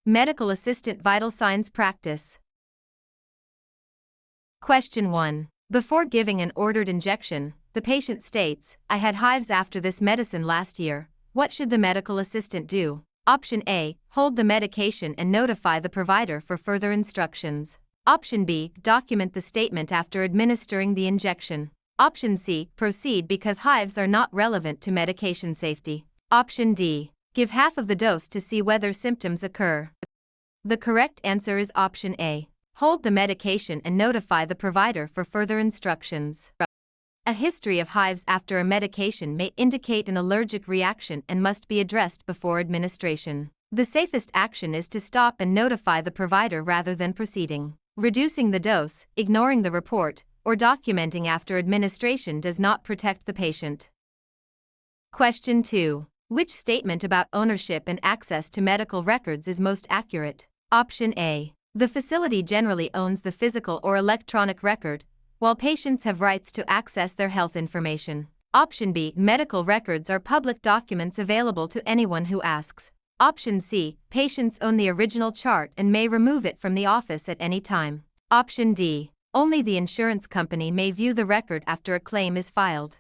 Medical assistant vital signs practice. Question 1. Before giving an ordered injection, the patient states, "I had hives after this medicine last year." What should the medical assistant do? Option A. Hold the medication and notify the provider for further instructions. Option B. Document the statement after administering the injection. Option C. Proceed because hives are not relevant to medication safety. Option D. Give half of the dose to see whether symptoms occur. The correct answer is option A. Hold the medication and notify the provider for further instructions. A history of hives after a medication may indicate an allergic reaction and must be addressed before administration. The safest action is to stop and notify the provider rather than proceeding. Reducing the dose, ignoring the report, or documenting after administration does not protect the patient. Question 2. Which statement about ownership and access to medical records is most accurate? Option A. The facility generally owns the physical or electronic record, while patients have rights to access their health information. Option B. Medical records are public documents available to anyone who asks. Option C. Patients own the original chart and may remove it from the office at any time. Option D. Only the insurance company may view the record after a claim is filed.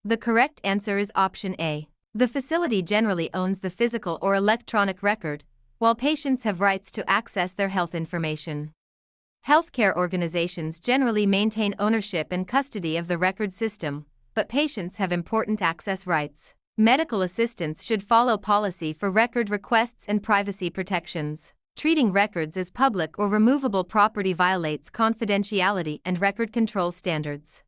The correct answer is option A. The facility generally owns the physical or electronic record, while patients have rights to access their health information. Healthcare organizations generally maintain ownership and custody of the record system, but patients have important access rights. Medical assistants should follow policy for record requests and privacy protections. Treating records as public or removable property violates confidentiality and record control standards.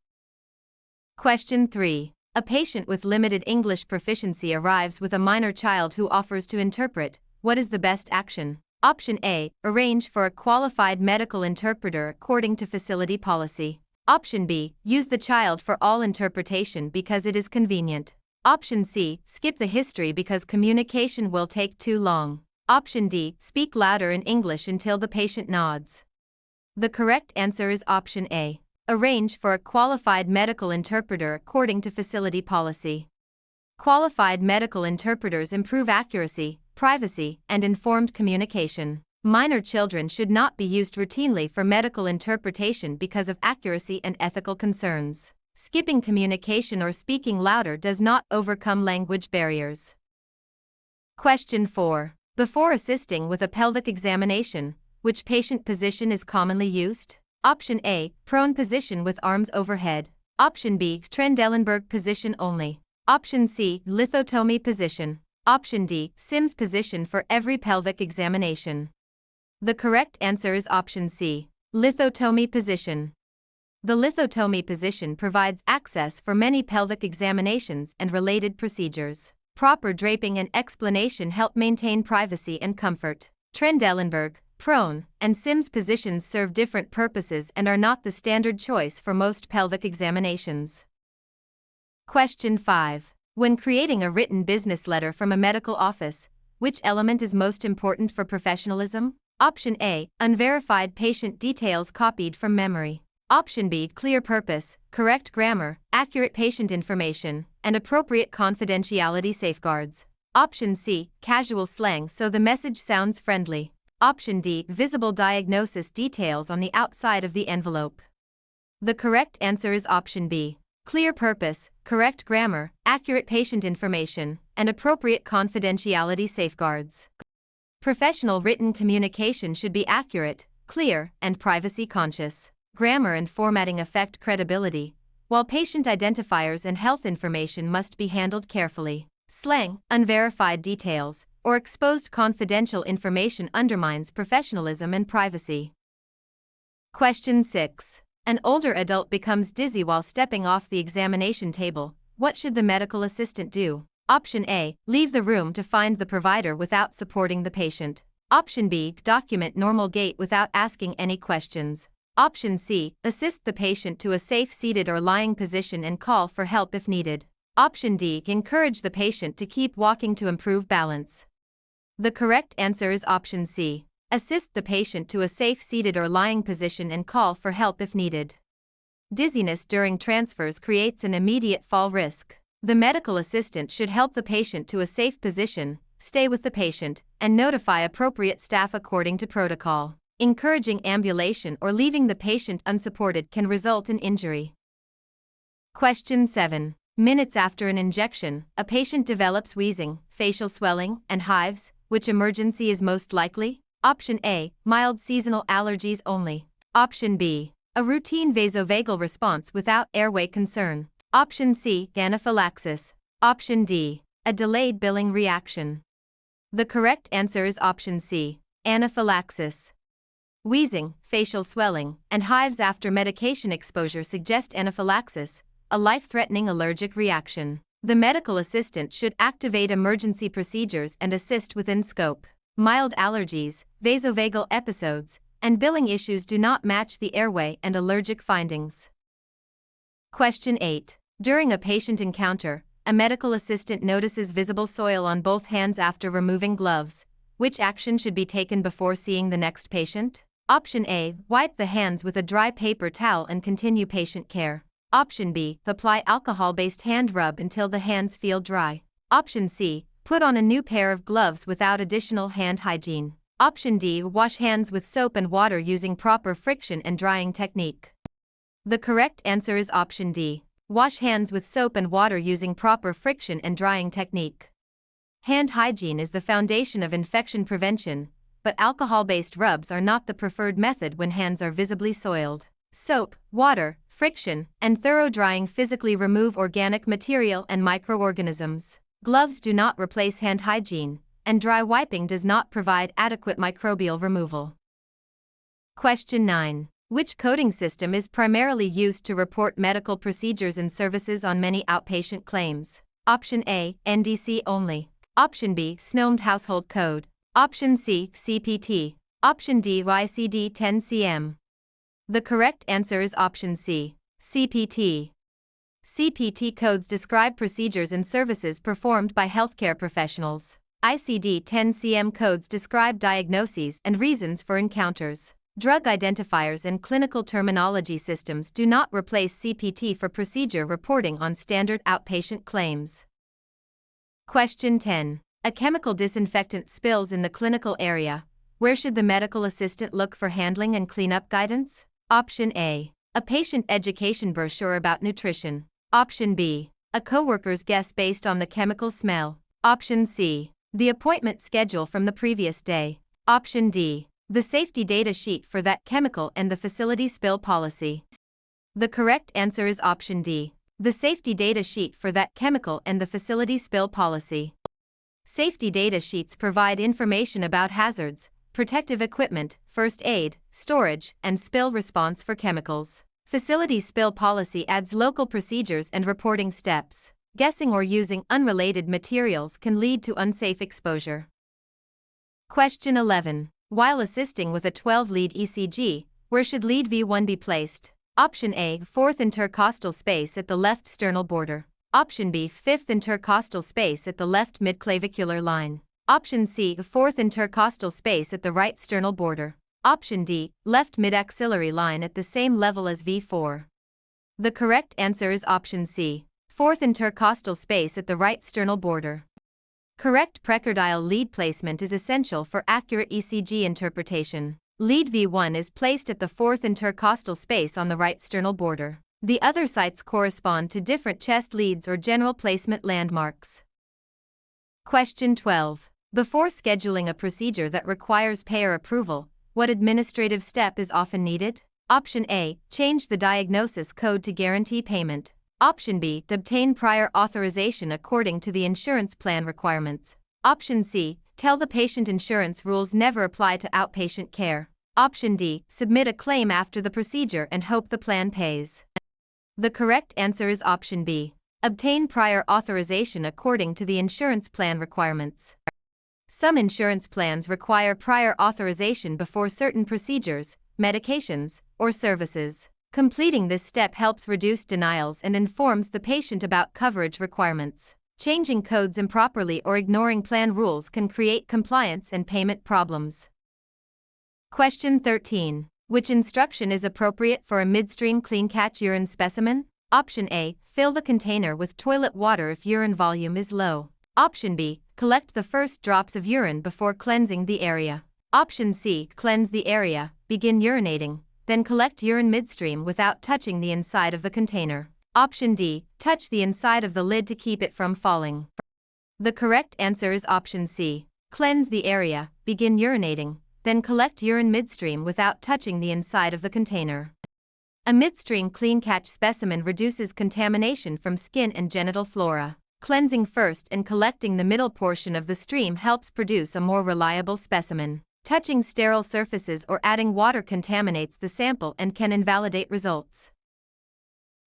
Question 3. A patient with limited English proficiency arrives with a minor child who offers to interpret. What is the best action? Option A. Arrange for a qualified medical interpreter according to facility policy. Option B. Use the child for all interpretation because it is convenient. Option C. Skip the history because communication will take too long. Option D. Speak louder in English until the patient nods. The correct answer is option A. Arrange for a qualified medical interpreter according to facility policy. Qualified medical interpreters improve accuracy, privacy, and informed communication. Minor children should not be used routinely for medical interpretation because of accuracy and ethical concerns. Skipping communication or speaking louder does not overcome language barriers. Question 4. Before assisting with a pelvic examination, which patient position is commonly used? Option A. Prone position with arms overhead. Option B. Trendelenburg position only. Option C. Lithotomy position. Option D. Sims position for every pelvic examination. The correct answer is option C. Lithotomy position. The lithotomy position provides access for many pelvic examinations and related procedures. Proper draping and explanation help maintain privacy and comfort. Trendelenburg, prone, and Sims positions serve different purposes and are not the standard choice for most pelvic examinations. Question 5. When creating a written business letter from a medical office, which element is most important for professionalism? Option A. Unverified patient details copied from memory. Option B. Clear purpose, correct grammar, accurate patient information, and appropriate confidentiality safeguards. Option C. Casual slang so the message sounds friendly. Option D. Visible diagnosis details on the outside of the envelope. The correct answer is option B. Clear purpose, correct grammar, accurate patient information, and appropriate confidentiality safeguards. Professional written communication should be accurate, clear, and privacy conscious. Grammar and formatting affect credibility, while patient identifiers and health information must be handled carefully. Slang, unverified details, or exposed confidential information undermines professionalism and privacy. Question 6. An older adult becomes dizzy while stepping off the examination table. What should the medical assistant do? Option A. Leave the room to find the provider without supporting the patient. Option B. Document normal gait without asking any questions. Option C. Assist the patient to a safe seated or lying position and call for help if needed. Option D. Encourage the patient to keep walking to improve balance. The correct answer is option C. Assist the patient to a safe seated or lying position and call for help if needed. Dizziness during transfers creates an immediate fall risk. The medical assistant should help the patient to a safe position, stay with the patient, and notify appropriate staff according to protocol. Encouraging ambulation or leaving the patient unsupported can result in injury. Question 7. Minutes after an injection, a patient develops wheezing, facial swelling, and hives. Which emergency is most likely? Option A. Mild seasonal allergies only. Option B. A routine vasovagal response without airway concern. Option C. Anaphylaxis. Option D. A delayed billing reaction. The correct answer is option C. Anaphylaxis. Wheezing, facial swelling, and hives after medication exposure suggest anaphylaxis, a life-threatening allergic reaction. The medical assistant should activate emergency procedures and assist within scope. Mild allergies, vasovagal episodes, and billing issues do not match the airway and allergic findings. Question 8. During a patient encounter, a medical assistant notices visible soil on both hands after removing gloves. Which action should be taken before seeing the next patient? Option A. Wipe the hands with a dry paper towel and continue patient care. Option B. Apply alcohol-based hand rub until the hands feel dry. Option C. Put on a new pair of gloves without additional hand hygiene. Option D. Wash hands with soap and water using proper friction and drying technique. The correct answer is option D. Wash hands with soap and water using proper friction and drying technique. Hand hygiene is the foundation of infection prevention, but alcohol-based rubs are not the preferred method when hands are visibly soiled. Soap, water, friction, and thorough drying physically remove organic material and microorganisms. Gloves do not replace hand hygiene, and dry wiping does not provide adequate microbial removal. Question 9. Which coding system is primarily used to report medical procedures and services on many outpatient claims? Option A. NDC only. Option B. SNOMED Household Code. Option C. CPT. Option D. ICD-10-CM. The correct answer is option C. CPT. CPT codes describe procedures and services performed by healthcare professionals. ICD-10-CM codes describe diagnoses and reasons for encounters. Drug identifiers and clinical terminology systems do not replace CPT for procedure reporting on standard outpatient claims. Question 10. A chemical disinfectant spills in the clinical area. Where should the medical assistant look for handling and cleanup guidance? Option A. A patient education brochure about nutrition. Option B. A coworker's guess based on the chemical smell. Option C. The appointment schedule from the previous day. Option D. The safety data sheet for that chemical and the facility spill policy. The correct answer is option D. The safety data sheet for that chemical and the facility spill policy. Safety data sheets provide information about hazards, protective equipment, first aid, storage, and spill response for chemicals. Facility spill policy adds local procedures and reporting steps. Guessing or using unrelated materials can lead to unsafe exposure. Question 11. While assisting with a 12-lead ECG, where should lead V1 be placed? Option A. 4th intercostal space at the left sternal border. Option B. 5th intercostal space at the left midclavicular line. Option C. 4th intercostal space at the right sternal border. Option D. Left midaxillary line at the same level as V4. The correct answer is option C. 4th intercostal space at the right sternal border. Correct precordial lead placement is essential for accurate ECG interpretation. Lead V1 is placed at the 4th intercostal space on the right sternal border. The other sites correspond to different chest leads or general placement landmarks. Question 12. Before scheduling a procedure that requires payer approval, what administrative step is often needed? Option A. Change the diagnosis code to guarantee payment. Option B. Obtain prior authorization according to the insurance plan requirements. Option C. Tell the patient insurance rules never apply to outpatient care. Option D. Submit a claim after the procedure and hope the plan pays. The correct answer is option B. Obtain prior authorization according to the insurance plan requirements. Some insurance plans require prior authorization before certain procedures, medications, or services. Completing this step helps reduce denials and informs the patient about coverage requirements. Changing codes improperly or ignoring plan rules can create compliance and payment problems. Question 13. Which instruction is appropriate for a midstream clean catch urine specimen? Option A. Fill the container with toilet water if urine volume is low. Option B. collect the first drops of urine before cleansing the area. Option C, cleanse the area, begin urinating, then collect urine midstream without touching the inside of the container. Option D, touch the inside of the lid to keep it from falling. The correct answer is option C, cleanse the area, begin urinating, then collect urine midstream without touching the inside of the container. A midstream clean catch specimen reduces contamination from skin and genital flora. Cleansing first and collecting the middle portion of the stream helps produce a more reliable specimen. Touching sterile surfaces or adding water contaminates the sample and can invalidate results.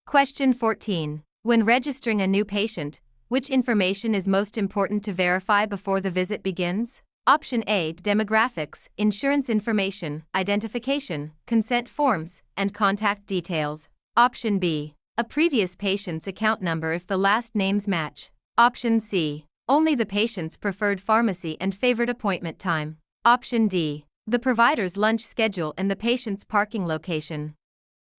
Question 14. When registering a new patient, which information is most important to verify before the visit begins? Option A, demographics, insurance information, identification, consent forms, and contact details. Option B, a previous patient's account number if the last names match. Option C, only the patient's preferred pharmacy and favorite appointment time. Option D, the provider's lunch schedule and the patient's parking location.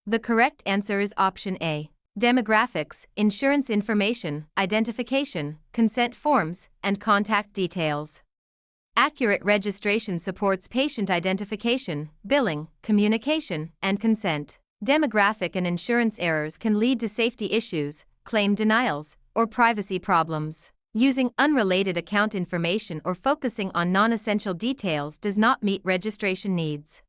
The correct answer is option A, demographics, insurance information, identification, consent forms, and contact details. Accurate registration supports patient identification, billing, communication, and consent. Demographic and insurance errors can lead to safety issues, claim denials, or privacy problems. Using unrelated account information or focusing on non-essential details does not meet registration needs.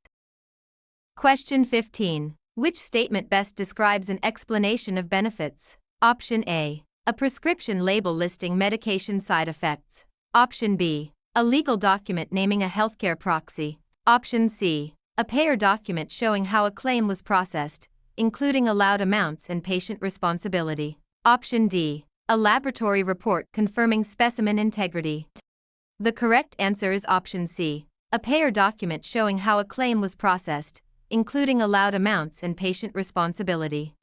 Question 15. Which statement best describes an explanation of benefits? Option A, a prescription label listing medication side effects. Option B, a legal document naming a healthcare proxy. Option C, a payer document showing how a claim was processed, including allowed amounts and patient responsibility. Option D, a laboratory report confirming specimen integrity. The correct answer is option C, a payer document showing how a claim was processed, including allowed amounts and patient responsibility.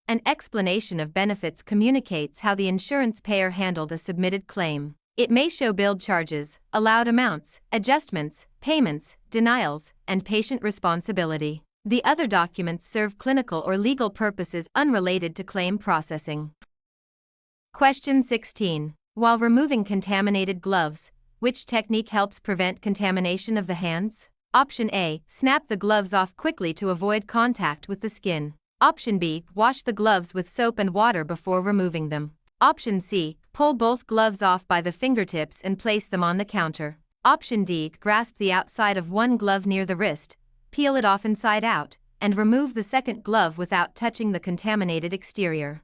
An explanation of benefits communicates how the insurance payer handled a submitted claim. It may show billed charges, allowed amounts, adjustments, payments, denials, and patient responsibility. The other documents serve clinical or legal purposes unrelated to claim processing. Question 16. While removing contaminated gloves, which technique helps prevent contamination of the hands? Option A, snap the gloves off quickly to avoid contact with the skin. Option B, wash the gloves with soap and water before removing them. Option C, pull both gloves off by the fingertips and place them on the counter. Option D, grasp the outside of one glove near the wrist, peel it off inside out, and remove the second glove without touching the contaminated exterior.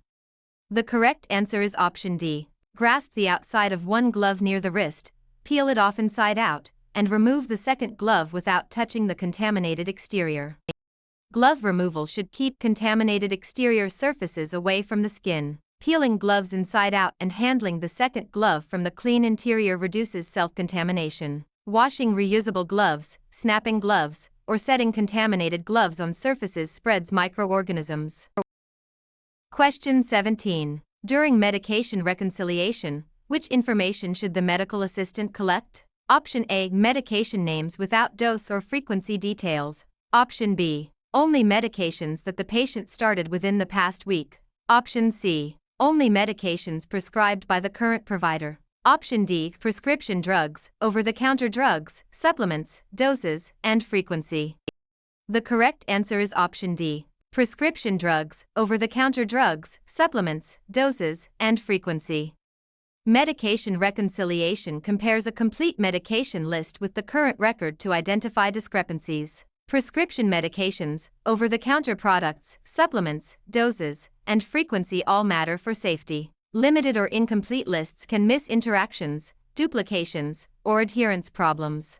The correct answer is option D, grasp the outside of one glove near the wrist, peel it off inside out, and remove the second glove without touching the contaminated exterior. Glove removal should keep contaminated exterior surfaces away from the skin. Peeling gloves inside out and handling the second glove from the clean interior reduces self-contamination. Washing reusable gloves, snapping gloves, or setting contaminated gloves on surfaces spreads microorganisms. Question 17. During medication reconciliation, which information should the medical assistant collect? Option A, medication names without dose or frequency details. Option B, only medications that the patient started within the past week. Option C, only medications prescribed by the current provider. Option D, prescription drugs, over-the-counter drugs, supplements, doses, and frequency. The correct answer is option D, prescription drugs, over-the-counter drugs, supplements, doses, and frequency. Medication reconciliation compares a complete medication list with the current record to identify discrepancies. Prescription medications, over-the-counter products, supplements, doses, and frequency all matter for safety. Limited or incomplete lists can miss interactions, duplications, or adherence problems.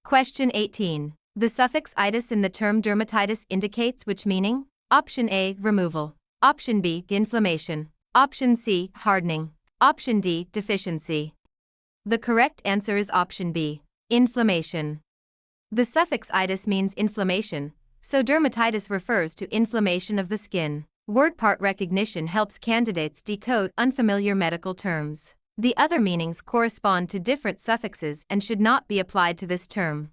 Question 18. The suffix itis in the term dermatitis indicates which meaning? Option A, removal. Option B, inflammation. Option C, hardening. Option D, deficiency. The correct answer is option B, inflammation. The suffix itis means inflammation, so dermatitis refers to inflammation of the skin. Word part recognition helps candidates decode unfamiliar medical terms. The other meanings correspond to different suffixes and should not be applied to this term.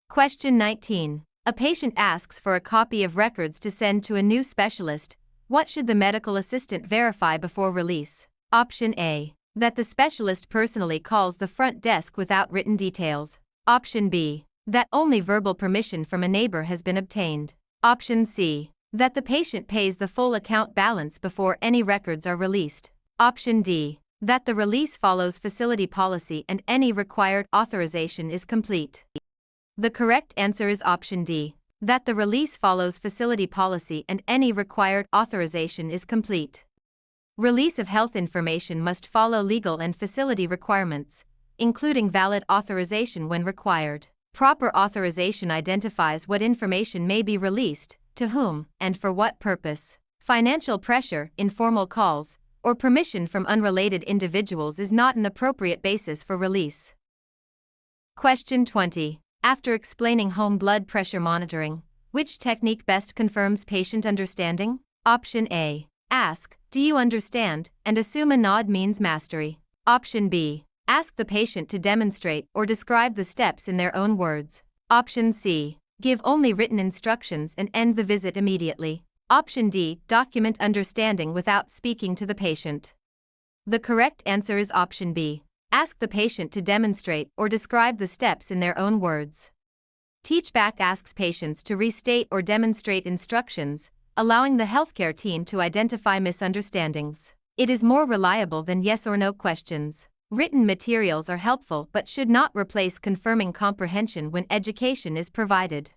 Question 19. A patient asks for a copy of records to send to a new specialist. What should the medical assistant verify before release? Option A, That the specialist personally calls the front desk without written details. Option B. That only verbal permission from a neighbor has been obtained. Option C. That the patient pays the full account balance before any records are released. Option D. That the release follows facility policy and any required authorization is complete. The correct answer is option D. That the release follows facility policy and any required authorization is complete. Release of health information must follow legal and facility requirements, including valid authorization when required. Proper authorization identifies what information may be released, to whom, and for what purpose. Financial pressure, informal calls, or permission from unrelated individuals is not an appropriate basis for release. Question 20. After explaining home blood pressure monitoring, which technique best confirms patient understanding? Option A. Ask, "Do you understand?" and assume a nod means mastery. Option B. Ask the patient to demonstrate or describe the steps in their own words. Option C. Give only written instructions and end the visit immediately. Option D. Document understanding without speaking to the patient. The correct answer is option B. Ask the patient to demonstrate or describe the steps in their own words. Teachback asks patients to restate or demonstrate instructions, allowing the healthcare team to identify misunderstandings. It is more reliable than yes or no questions. Written materials are helpful but should not replace confirming comprehension when education is provided.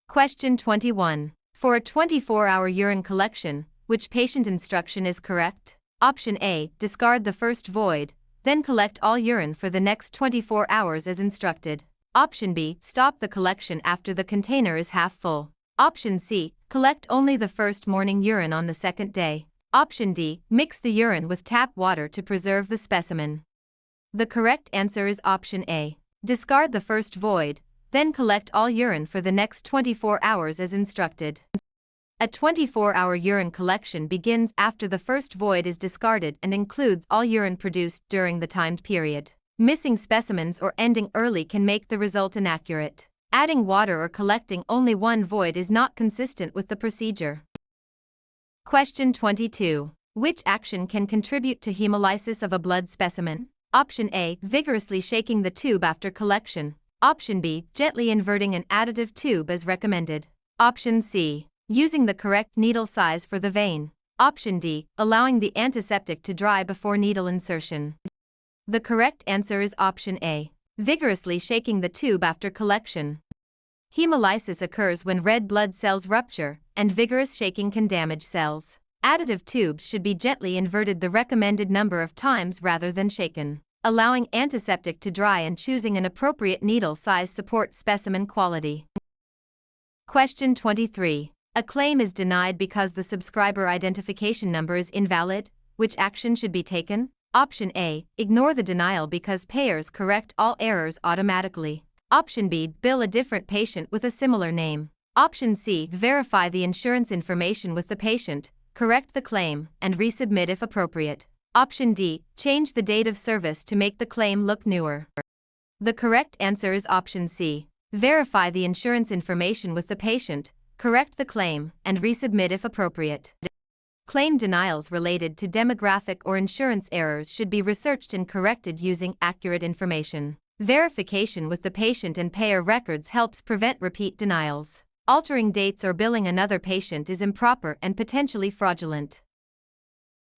Question 21. For a 24-hour urine collection, which patient instruction is correct? Option A. Discard the first void, then collect all urine for the next 24 hours as instructed. Option B. Stop the collection after the container is half full. Option C. Collect only the first morning urine on the second day. Option D. Mix the urine with tap water to preserve the specimen. The correct answer is option A. Discard the first void, then collect all urine for the next 24 hours as instructed. A 24-hour urine collection begins after the first void is discarded and includes all urine produced during the timed period. Missing specimens or ending early can make the result inaccurate. Adding water or collecting only one void is not consistent with the procedure. Question 22. Which action can contribute to hemolysis of a blood specimen? Option A. Vigorously shaking the tube after collection. Option B. Gently inverting an additive tube as recommended. Option C. Using the correct needle size for the vein. Option D. Allowing the antiseptic to dry before needle insertion. The correct answer is option A. Vigorously shaking the tube after collection. Hemolysis occurs when red blood cells rupture, and vigorous shaking can damage cells. Additive tubes should be gently inverted the recommended number of times rather than shaken. Allowing antiseptic to dry and choosing an appropriate needle size supports specimen quality. Question 23. A claim is denied because the subscriber identification number is invalid. Which action should be taken? Option A. Ignore the denial because payers correct all errors automatically. Option B. Bill a different patient with a similar name. Option C. Verify the insurance information with the patient, correct the claim, and resubmit if appropriate. Option D. Change the date of service to make the claim look newer. The correct answer is option C. Verify the insurance information with the patient, correct the claim, and resubmit if appropriate. Claim denials related to demographic or insurance errors should be researched and corrected using accurate information. Verification with the patient and payer records helps prevent repeat denials. Altering dates or billing another patient is improper and potentially fraudulent.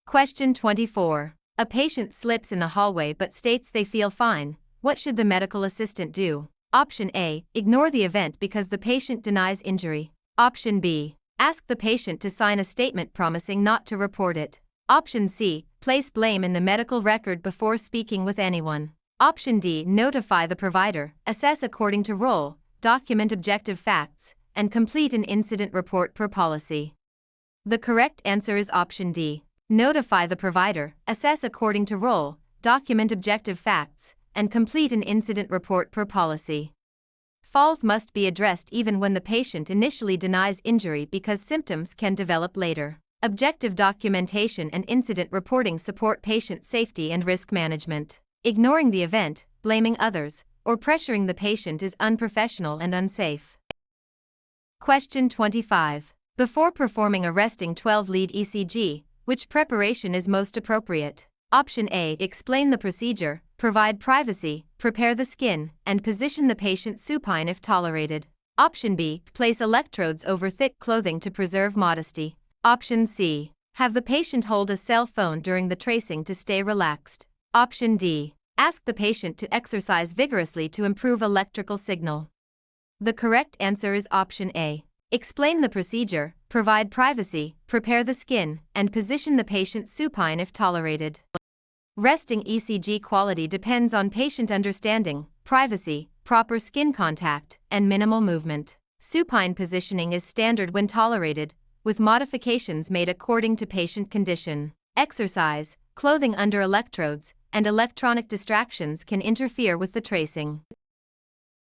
Question 24. A patient slips in the hallway but states they feel fine. What should the medical assistant do? Option A. Ignore the event because the patient denies injury. Option B. Ask the patient to sign a statement promising not to report it. Option C. Place blame in the medical record before speaking with anyone. Option D. Notify the provider, assess according to role, document objective facts, and complete an incident report per policy. The correct answer is option D. Notify the provider, assess according to role, document objective facts, and complete an incident report per policy. Falls must be addressed even when the patient initially denies injury because symptoms can develop later. Objective documentation and incident reporting support patient safety and risk management. Ignoring the event, blaming others, or pressuring the patient is unprofessional and unsafe. Question 25. Before performing a resting 12-lead ECG, which preparation is most appropriate? Option A. Explain the procedure, provide privacy, prepare the skin, and position the patient supine if tolerated. Option B. Place electrodes over thick clothing to preserve modesty. Option C. Have the patient hold a cell phone during the tracing to stay relaxed. Option D. Ask the patient to exercise vigorously to improve electrical signal. The correct answer is option A. Explain the procedure, provide privacy, prepare the skin, and position the patient supine if tolerated. Resting ECG quality depends on patient understanding, privacy, proper skin contact, and minimal movement. Supine positioning is standard when tolerated, with modifications made according to patient condition. Exercise, clothing under electrodes, and electronic distractions can interfere with the tracing.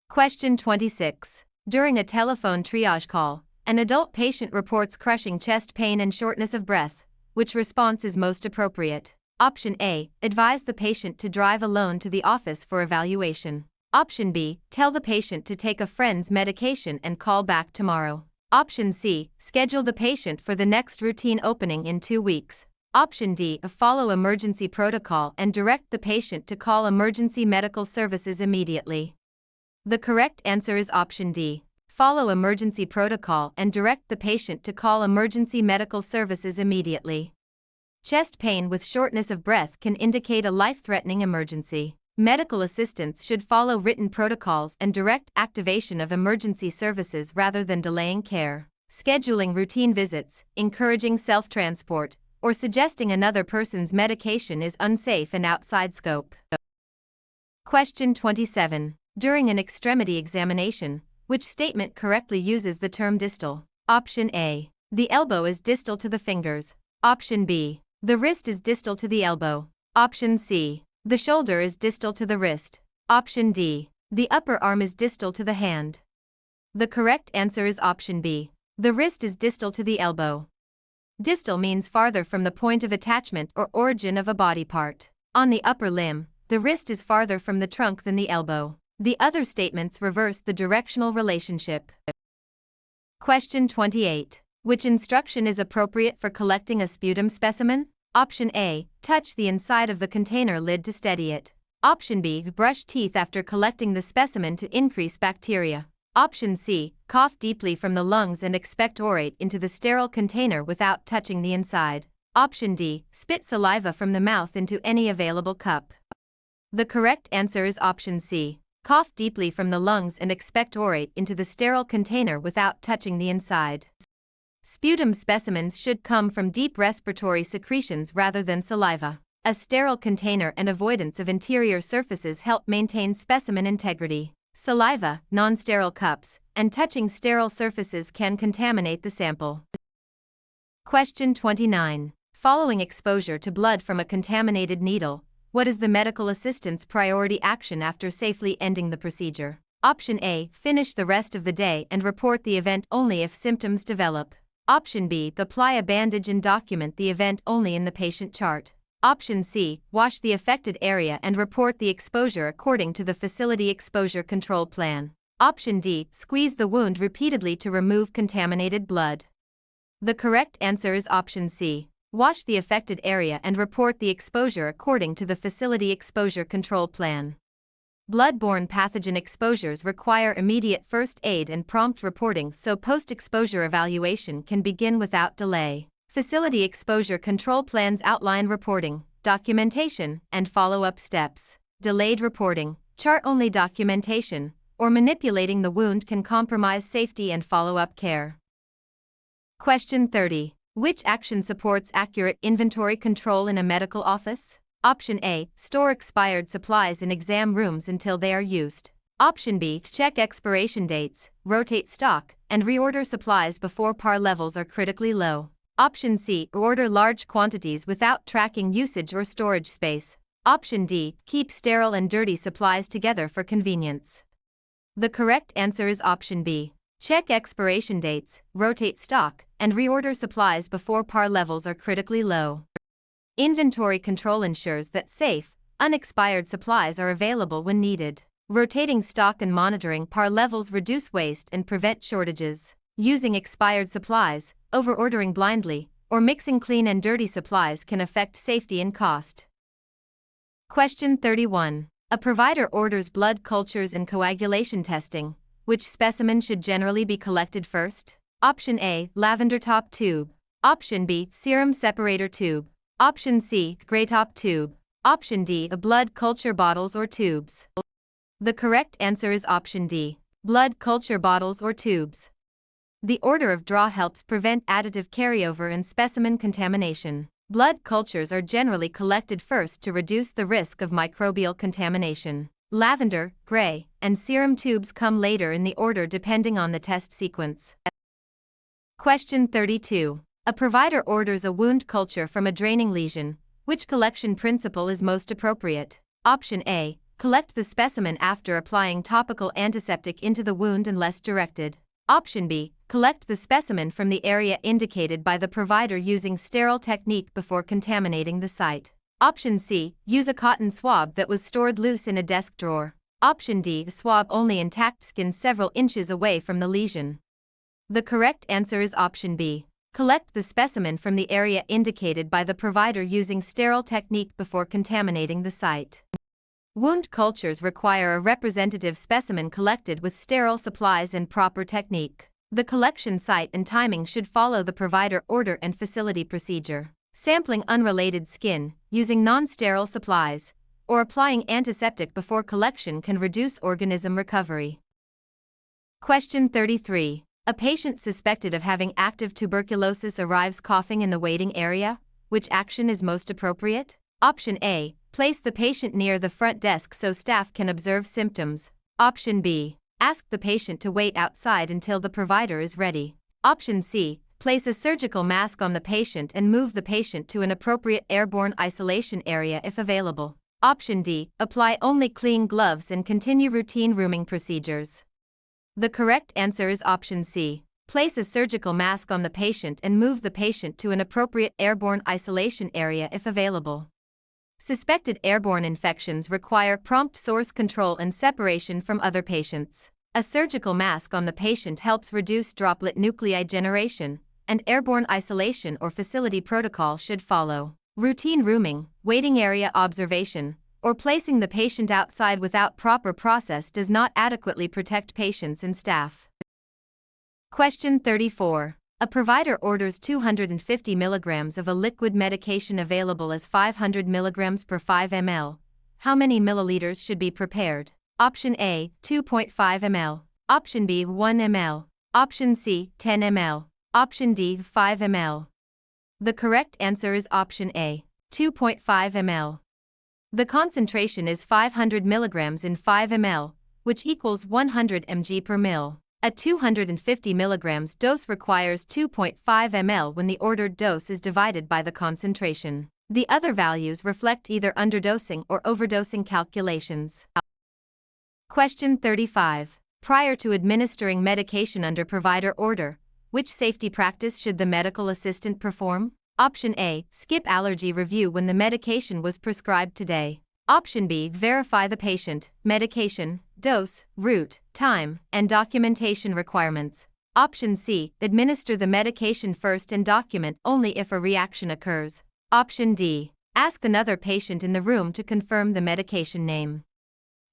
Question 26. During a telephone triage call, an adult patient reports crushing chest pain and shortness of breath. Which response is most appropriate? Option A. Advise the patient to drive alone to the office for evaluation. Option B. Tell the patient to take a friend's medication and call back tomorrow. Option C. Schedule the patient for the next routine opening in 2 weeks. Option D. Follow emergency protocol and direct the patient to call emergency medical services immediately. The correct answer is option D. Follow emergency protocol and direct the patient to call emergency medical services immediately. Chest pain with shortness of breath can indicate a life-threatening emergency. Medical assistants should follow written protocols and direct activation of emergency services rather than delaying care. Scheduling routine visits, encouraging self-transport, or suggesting another person's medication is unsafe and outside scope. Question 27. During an extremity examination, which statement correctly uses the term distal? Option A. The elbow is distal to the fingers. Option B. The wrist is distal to the elbow. Option C. The shoulder is distal to the wrist. Option D. The upper arm is distal to the hand. The correct answer is option B. The wrist is distal to the elbow. Distal means farther from the point of attachment or origin of a body part. On the upper limb, the wrist is farther from the trunk than the elbow. The other statements reverse the directional relationship. Question 28. Which instruction is appropriate for collecting a sputum specimen? Option A. Touch the inside of the container lid to steady it. Option B. Brush teeth after collecting the specimen to increase bacteria. Option C. Cough deeply from the lungs and expectorate into the sterile container without touching the inside. Option D. Spit saliva from the mouth into any available cup. The correct answer is option C. Cough deeply from the lungs and expectorate into the sterile container without touching the inside. Sputum specimens should come from deep respiratory secretions rather than saliva. A sterile container and avoidance of interior surfaces help maintain specimen integrity. Saliva, non-sterile cups, and touching sterile surfaces can contaminate the sample. Question 29. Following exposure to blood from a contaminated needle, what is the medical assistant's priority action after safely ending the procedure? Option A. Finish the rest of the day and report the event only if symptoms develop. Option B. Apply a bandage and document the event only in the patient chart. Option C. Wash the affected area and report the exposure according to the facility exposure control plan. Option D. Squeeze the wound repeatedly to remove contaminated blood. The correct answer is option C. Wash the affected area and report the exposure according to the facility exposure control plan. Blood-borne pathogen exposures require immediate first aid and prompt reporting so post-exposure evaluation can begin without delay. Facility exposure control plans outline reporting, documentation, and follow-up steps. Delayed reporting, chart-only documentation, or manipulating the wound can compromise safety and follow-up care. Question 30. Which action supports accurate inventory control in a medical office? Option A. Store expired supplies in exam rooms until they are used. Option B. Check expiration dates, rotate stock, and reorder supplies before par levels are critically low. Option C. Order large quantities without tracking usage or storage space. Option D. Keep sterile and dirty supplies together for convenience. The correct answer is option B. Check expiration dates, rotate stock, and reorder supplies before par levels are critically low. Inventory control ensures that safe, unexpired supplies are available when needed. Rotating stock and monitoring par levels reduce waste and prevent shortages. Using expired supplies, overordering blindly, or mixing clean and dirty supplies can affect safety and cost. Question 31. A provider orders blood cultures and coagulation testing. Which specimen should generally be collected first? Option A, lavender top tube. Option B, serum separator tube. Option C, gray top tube. Option D, blood culture bottles or tubes. The correct answer is option D, blood culture bottles or tubes. The order of draw helps prevent additive carryover and specimen contamination. Blood cultures are generally collected first to reduce the risk of microbial contamination. Lavender, gray, and serum tubes come later in the order depending on the test sequence. Question 32. A provider orders a wound culture from a draining lesion. Which collection principle is most appropriate? Option A. Collect the specimen after applying topical antiseptic into the wound unless directed. Option B. Collect the specimen from the area indicated by the provider using sterile technique before contaminating the site. Option C. Use a cotton swab that was stored loose in a desk drawer. Option D. Swab only intact skin several inches away from the lesion. The correct answer is option B. Collect the specimen from the area indicated by the provider using sterile technique before contaminating the site. Wound cultures require a representative specimen collected with sterile supplies and proper technique. The collection site and timing should follow the provider order and facility procedure. Sampling unrelated skin, using non-sterile supplies, or applying antiseptic before collection can reduce organism recovery. Question 33. A patient suspected of having active tuberculosis arrives coughing in the waiting area. Which action is most appropriate? Option A. Place the patient near the front desk so staff can observe symptoms. Option B. Ask the patient to wait outside until the provider is ready. Option C. Place a surgical mask on the patient and move the patient to an appropriate airborne isolation area if available. Option D. Apply only clean gloves and continue routine rooming procedures. The correct answer is option C. Place a surgical mask on the patient and move the patient to an appropriate airborne isolation area if available. Suspected airborne infections require prompt source control and separation from other patients. A surgical mask on the patient helps reduce droplet nuclei generation, and airborne isolation or facility protocol should follow. Routine rooming, waiting area observation, or placing the patient outside without proper process does not adequately protect patients and staff. Question 34. A provider orders 250 mg of a liquid medication available as 500 mg per 5 ml. How many milliliters should be prepared? Option A, 2.5 ml. Option B, 1 ml. Option C, 10 ml. Option D, 5 ml. The correct answer is option A, 2.5 ml. The concentration is 500 mg in 5 ml, which equals 100 mg per ml. A 250 mg dose requires 2.5 ml when the ordered dose is divided by the concentration. The other values reflect either underdosing or overdosing calculations. Question 35. Prior to administering medication under provider order, which safety practice should the medical assistant perform? Option A. Skip allergy review when the medication was prescribed today. Option B. Verify the patient, medication, dose, route, time, and documentation requirements. Option C. Administer the medication first and document only if a reaction occurs. Option D. Ask another patient in the room to confirm the medication name.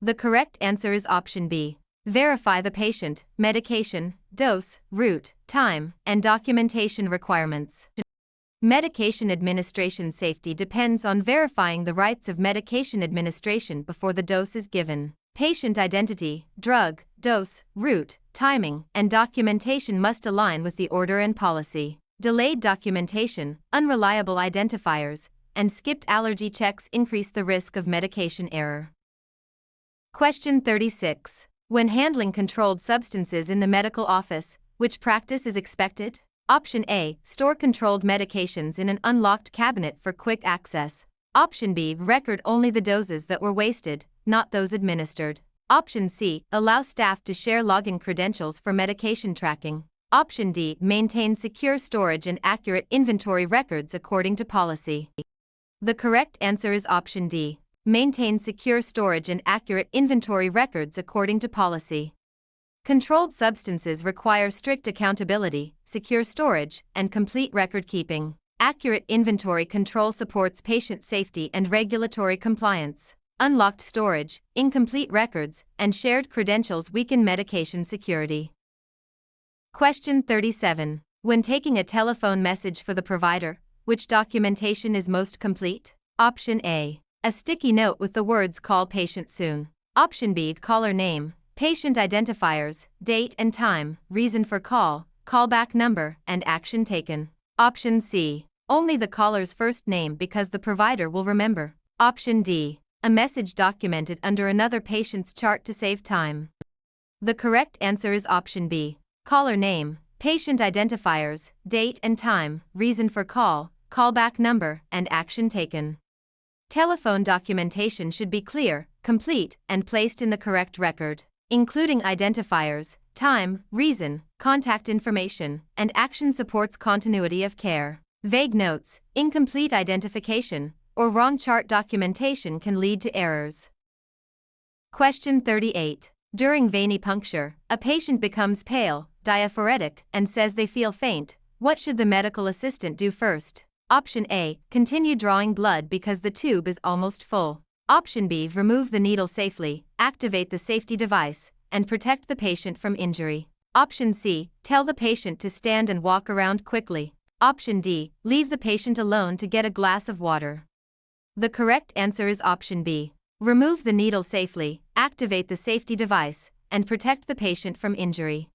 The correct answer is option B. Verify the patient, medication, dose, route, time, and documentation requirements. Medication administration safety depends on verifying the rights of medication administration before the dose is given. Patient identity, drug, dose, route, timing, and documentation must align with the order and policy. Delayed documentation, unreliable identifiers, and skipped allergy checks increase the risk of medication error. Question 36. When handling controlled substances in the medical office, which practice is expected? Option A. Store controlled medications in an unlocked cabinet for quick access. Option B. Record only the doses that were wasted, not those administered. Option C. Allow staff to share login credentials for medication tracking. Option D. Maintain secure storage and accurate inventory records according to policy. The correct answer is option D. Maintain secure storage and accurate inventory records according to policy. Controlled substances require strict accountability, secure storage, and complete record keeping. Accurate inventory control supports patient safety and regulatory compliance. Unlocked storage, incomplete records, and shared credentials weaken medication security. Question 37. When taking a telephone message for the provider, which documentation is most complete? Option A. A sticky note with the words "Call patient soon." Option B. Caller name, patient identifiers, date and time, reason for call, callback number, and action taken. Option C. Only the caller's first name because the provider will remember. Option D. A message documented under another patient's chart to save time. The correct answer is option B. Caller name, patient identifiers, date and time, reason for call, callback number, and action taken. Telephone documentation should be clear, complete, and placed in the correct record, including identifiers, time, reason, contact information, and action supports continuity of care. Vague notes, incomplete identification, or wrong chart documentation can lead to errors. Question 38. During venipuncture, a patient becomes pale, diaphoretic, and says they feel faint. What should the medical assistant do first? Option A. Continue drawing blood because the tube is almost full. Option B. Remove the needle safely, activate the safety device, and protect the patient from injury. Option C. Tell the patient to stand and walk around quickly. Option D. Leave the patient alone to get a glass of water. The correct answer is option B. Remove the needle safely, activate the safety device, and protect the patient from injury.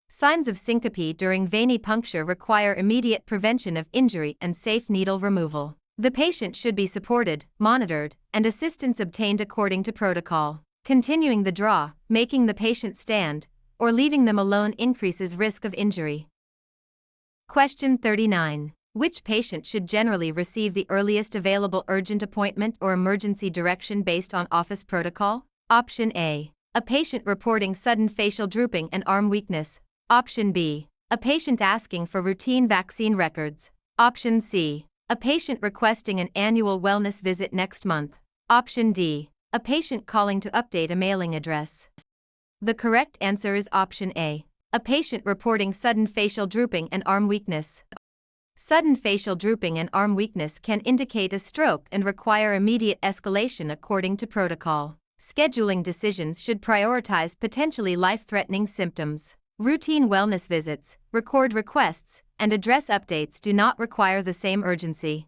Signs of syncope during venipuncture require immediate prevention of injury and safe needle removal. The patient should be supported, monitored, and assistance obtained according to protocol. Continuing the draw, making the patient stand, or leaving them alone increases risk of injury. Question 39. Which patient should generally receive the earliest available urgent appointment or emergency direction based on office protocol? Option A. A patient reporting sudden facial drooping and arm weakness. Option B. A patient asking for routine vaccine records. Option C. A patient requesting an annual wellness visit next month. Option D. A patient calling to update a mailing address. The correct answer is option A. A patient reporting sudden facial drooping and arm weakness. Sudden facial drooping and arm weakness can indicate a stroke and require immediate escalation according to protocol. Scheduling decisions should prioritize potentially life-threatening symptoms. Routine wellness visits, record requests, and address updates do not require the same urgency.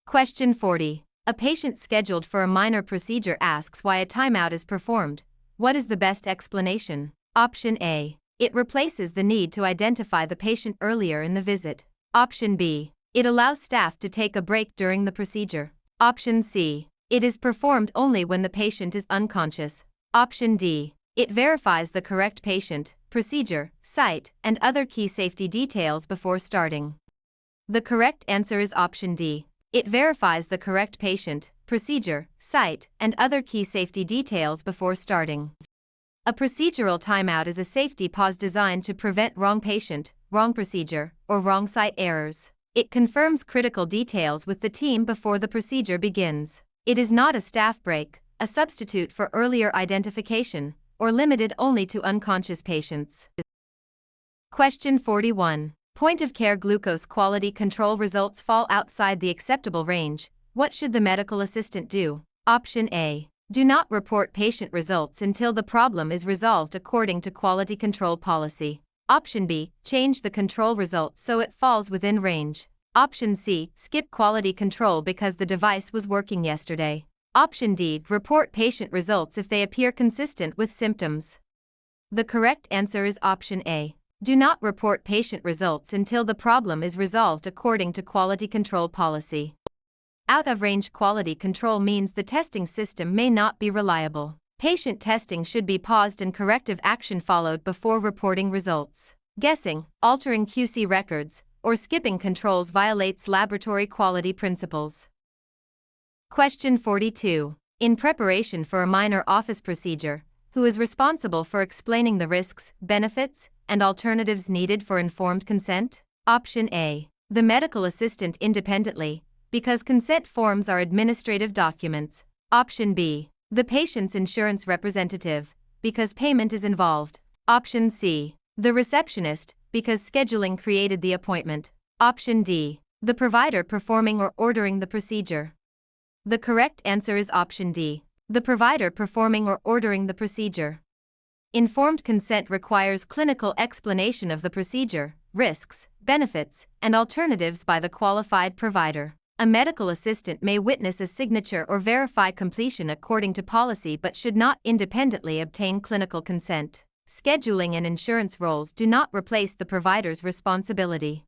Question 40. A patient scheduled for a minor procedure asks why a timeout is performed. What is the best explanation? Option A. It replaces the need to identify the patient earlier in the visit. Option B. It allows staff to take a break during the procedure. Option C. It is performed only when the patient is unconscious. Option D. It verifies the correct patient, procedure, site, and other key safety details before starting. The correct answer is option D. It verifies the correct patient, procedure, site, and other key safety details before starting. A procedural timeout is a safety pause designed to prevent wrong patient, wrong procedure, or wrong site errors. It confirms critical details with the team before the procedure begins. It is not a staff break, a substitute for earlier identification, or limited only to unconscious patients. Question 41. Point-of-care glucose quality control results fall outside the acceptable range. What should the medical assistant do? Option A. Do not report patient results until the problem is resolved according to quality control policy. Option B. Change the control result so it falls within range. Option C. Skip quality control because the device was working yesterday. Option D. Report patient results if they appear consistent with symptoms. The correct answer is option A. Do not report patient results until the problem is resolved according to quality control policy. Out-of-range quality control means the testing system may not be reliable. Patient testing should be paused and corrective action followed before reporting results. Guessing, altering QC records, or skipping controls violates laboratory quality principles. Question 42. In preparation for a minor office procedure, who is responsible for explaining the risks, benefits, and alternatives needed for informed consent? Option A. The medical assistant independently, because consent forms are administrative documents. Option B. The patient's insurance representative, because payment is involved. Option C. The receptionist, because scheduling created the appointment. Option D. The provider performing or ordering the procedure. The correct answer is option D. The provider performing or ordering the procedure. Informed consent requires clinical explanation of the procedure, risks, benefits, and alternatives by the qualified provider. A medical assistant may witness a signature or verify completion according to policy but should not independently obtain clinical consent. Scheduling and insurance roles do not replace the provider's responsibility.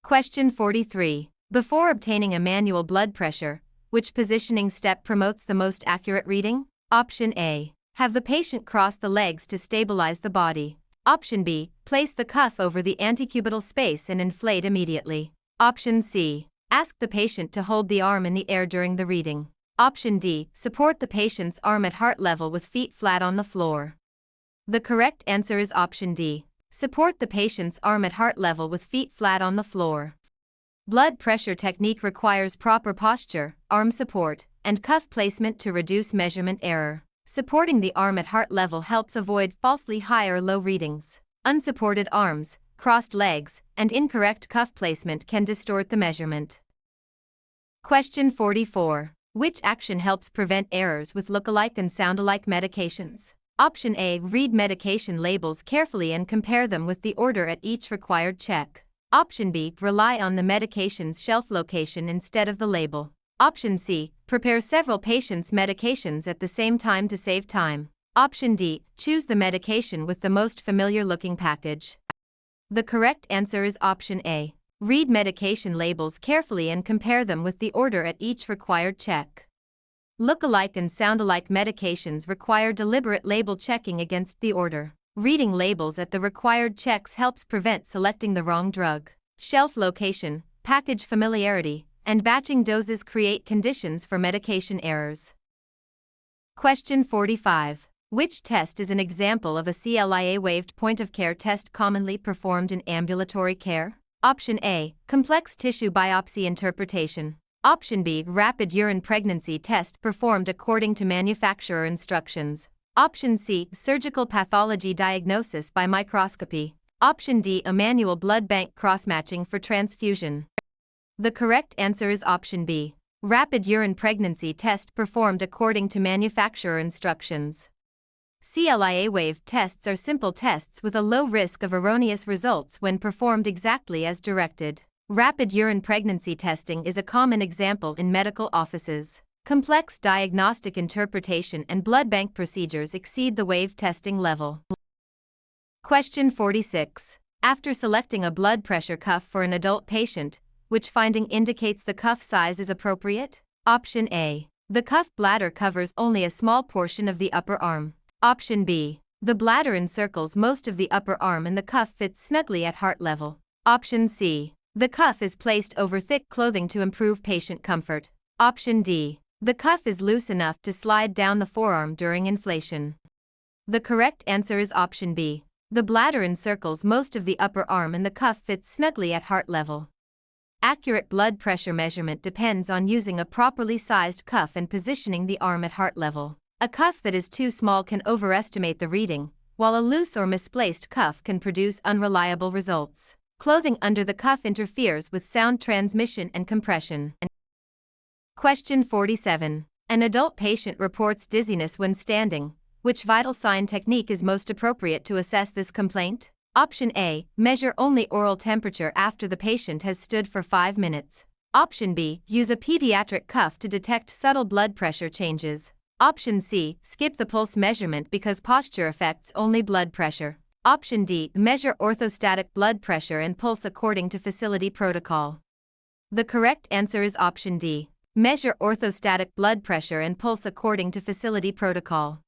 Question 43. Before obtaining a manual blood pressure, which positioning step promotes the most accurate reading? Option A. Have the patient cross the legs to stabilize the body. Option B. Place the cuff over the antecubital space and inflate immediately. Option C. Ask the patient to hold the arm in the air during the reading. Option D. Support the patient's arm at heart level with feet flat on the floor. The correct answer is option D. Support the patient's arm at heart level with feet flat on the floor. Blood pressure technique requires proper posture, arm support, and cuff placement to reduce measurement error. Supporting the arm at heart level helps avoid falsely high or low readings. Unsupported arms, crossed legs, and incorrect cuff placement can distort the measurement. Question 44. Which action helps prevent errors with look-alike and sound-alike medications? Option A. Read medication labels carefully and compare them with the order at each required check. Option B. Rely on the medication's shelf location instead of the label. Option C. Prepare several patients' medications at the same time to save time. Option D. Choose the medication with the most familiar-looking package. The correct answer is option A. Read medication labels carefully and compare them with the order at each required check. Look-alike and sound-alike medications require deliberate label checking against the order. Reading labels at the required checks helps prevent selecting the wrong drug. Shelf location, package familiarity, and batching doses create conditions for medication errors. Question 45. Which test is an example of a CLIA-waived point-of-care test commonly performed in ambulatory care? Option A. Complex tissue biopsy interpretation. Option B. Rapid urine pregnancy test performed according to manufacturer instructions. Option C. Surgical pathology diagnosis by microscopy. Option D. A manual blood bank cross-matching for transfusion. The correct answer is option B. Rapid urine pregnancy test performed according to manufacturer instructions. CLIA-waived tests are simple tests with a low risk of erroneous results when performed exactly as directed. Rapid urine pregnancy testing is a common example in medical offices. Complex diagnostic interpretation and blood bank procedures exceed the waived testing level. Question 46. After selecting a blood pressure cuff for an adult patient, which finding indicates the cuff size is appropriate? Option A. The cuff bladder covers only a small portion of the upper arm. Option B. The bladder encircles most of the upper arm and the cuff fits snugly at heart level. Option C. The cuff is placed over thick clothing to improve patient comfort. Option D. The cuff is loose enough to slide down the forearm during inflation. The correct answer is option B. The bladder encircles most of the upper arm and the cuff fits snugly at heart level. Accurate blood pressure measurement depends on using a properly sized cuff and positioning the arm at heart level. A cuff that is too small can overestimate the reading, while a loose or misplaced cuff can produce unreliable results. Clothing under the cuff interferes with sound transmission and compression. Question 47. An adult patient reports dizziness when standing. Which vital sign technique is most appropriate to assess this complaint? Option A. Measure only oral temperature after the patient has stood for 5 minutes. Option B. Use a pediatric cuff to detect subtle blood pressure changes. Option C. Skip the pulse measurement because posture affects only blood pressure. Option D. Measure orthostatic blood pressure and pulse according to facility protocol. The correct answer is option D. Measure orthostatic blood pressure and pulse according to facility protocol.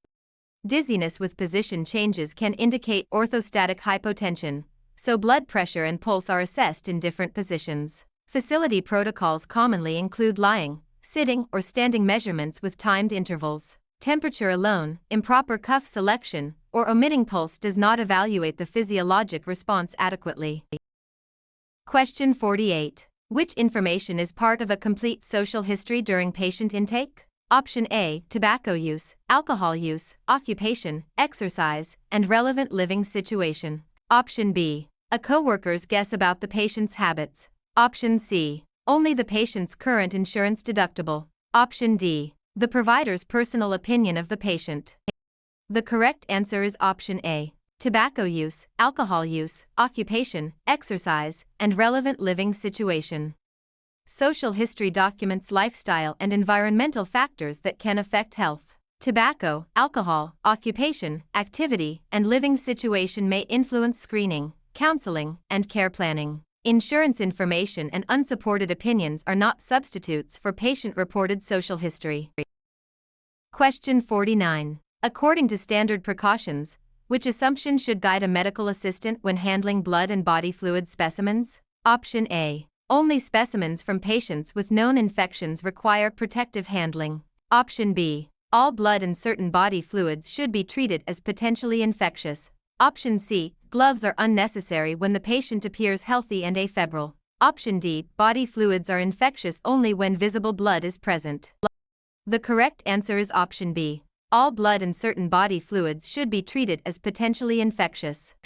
Dizziness with position changes can indicate orthostatic hypotension, so blood pressure and pulse are assessed in different positions. Facility protocols commonly include lying, sitting, or standing measurements with timed intervals. Temperature alone, improper cuff selection, or omitting pulse does not evaluate the physiologic response adequately. Question 48. Which information is part of a complete social history during patient intake? Option A. Tobacco use, alcohol use, occupation, exercise, and relevant living situation. Option B. A coworker's guess about the patient's habits. Option C. Only the patient's current insurance deductible. Option D. The provider's personal opinion of the patient. The correct answer is option A. Tobacco use, alcohol use, occupation, exercise, and relevant living situation. Social history documents lifestyle and environmental factors that can affect health. Tobacco, alcohol, occupation, activity, and living situation may influence screening, counseling, and care planning. Insurance information and unsupported opinions are not substitutes for patient-reported social history. Question 49. According to standard precautions, which assumption should guide a medical assistant when handling blood and body fluid specimens? Option A. Only specimens from patients with known infections require protective handling. Option B. All blood and certain body fluids should be treated as potentially infectious. Option C. Gloves are unnecessary when the patient appears healthy and afebrile. Option D. Body fluids are infectious only when visible blood is present. The correct answer is option B. All blood and certain body fluids should be treated as potentially infectious.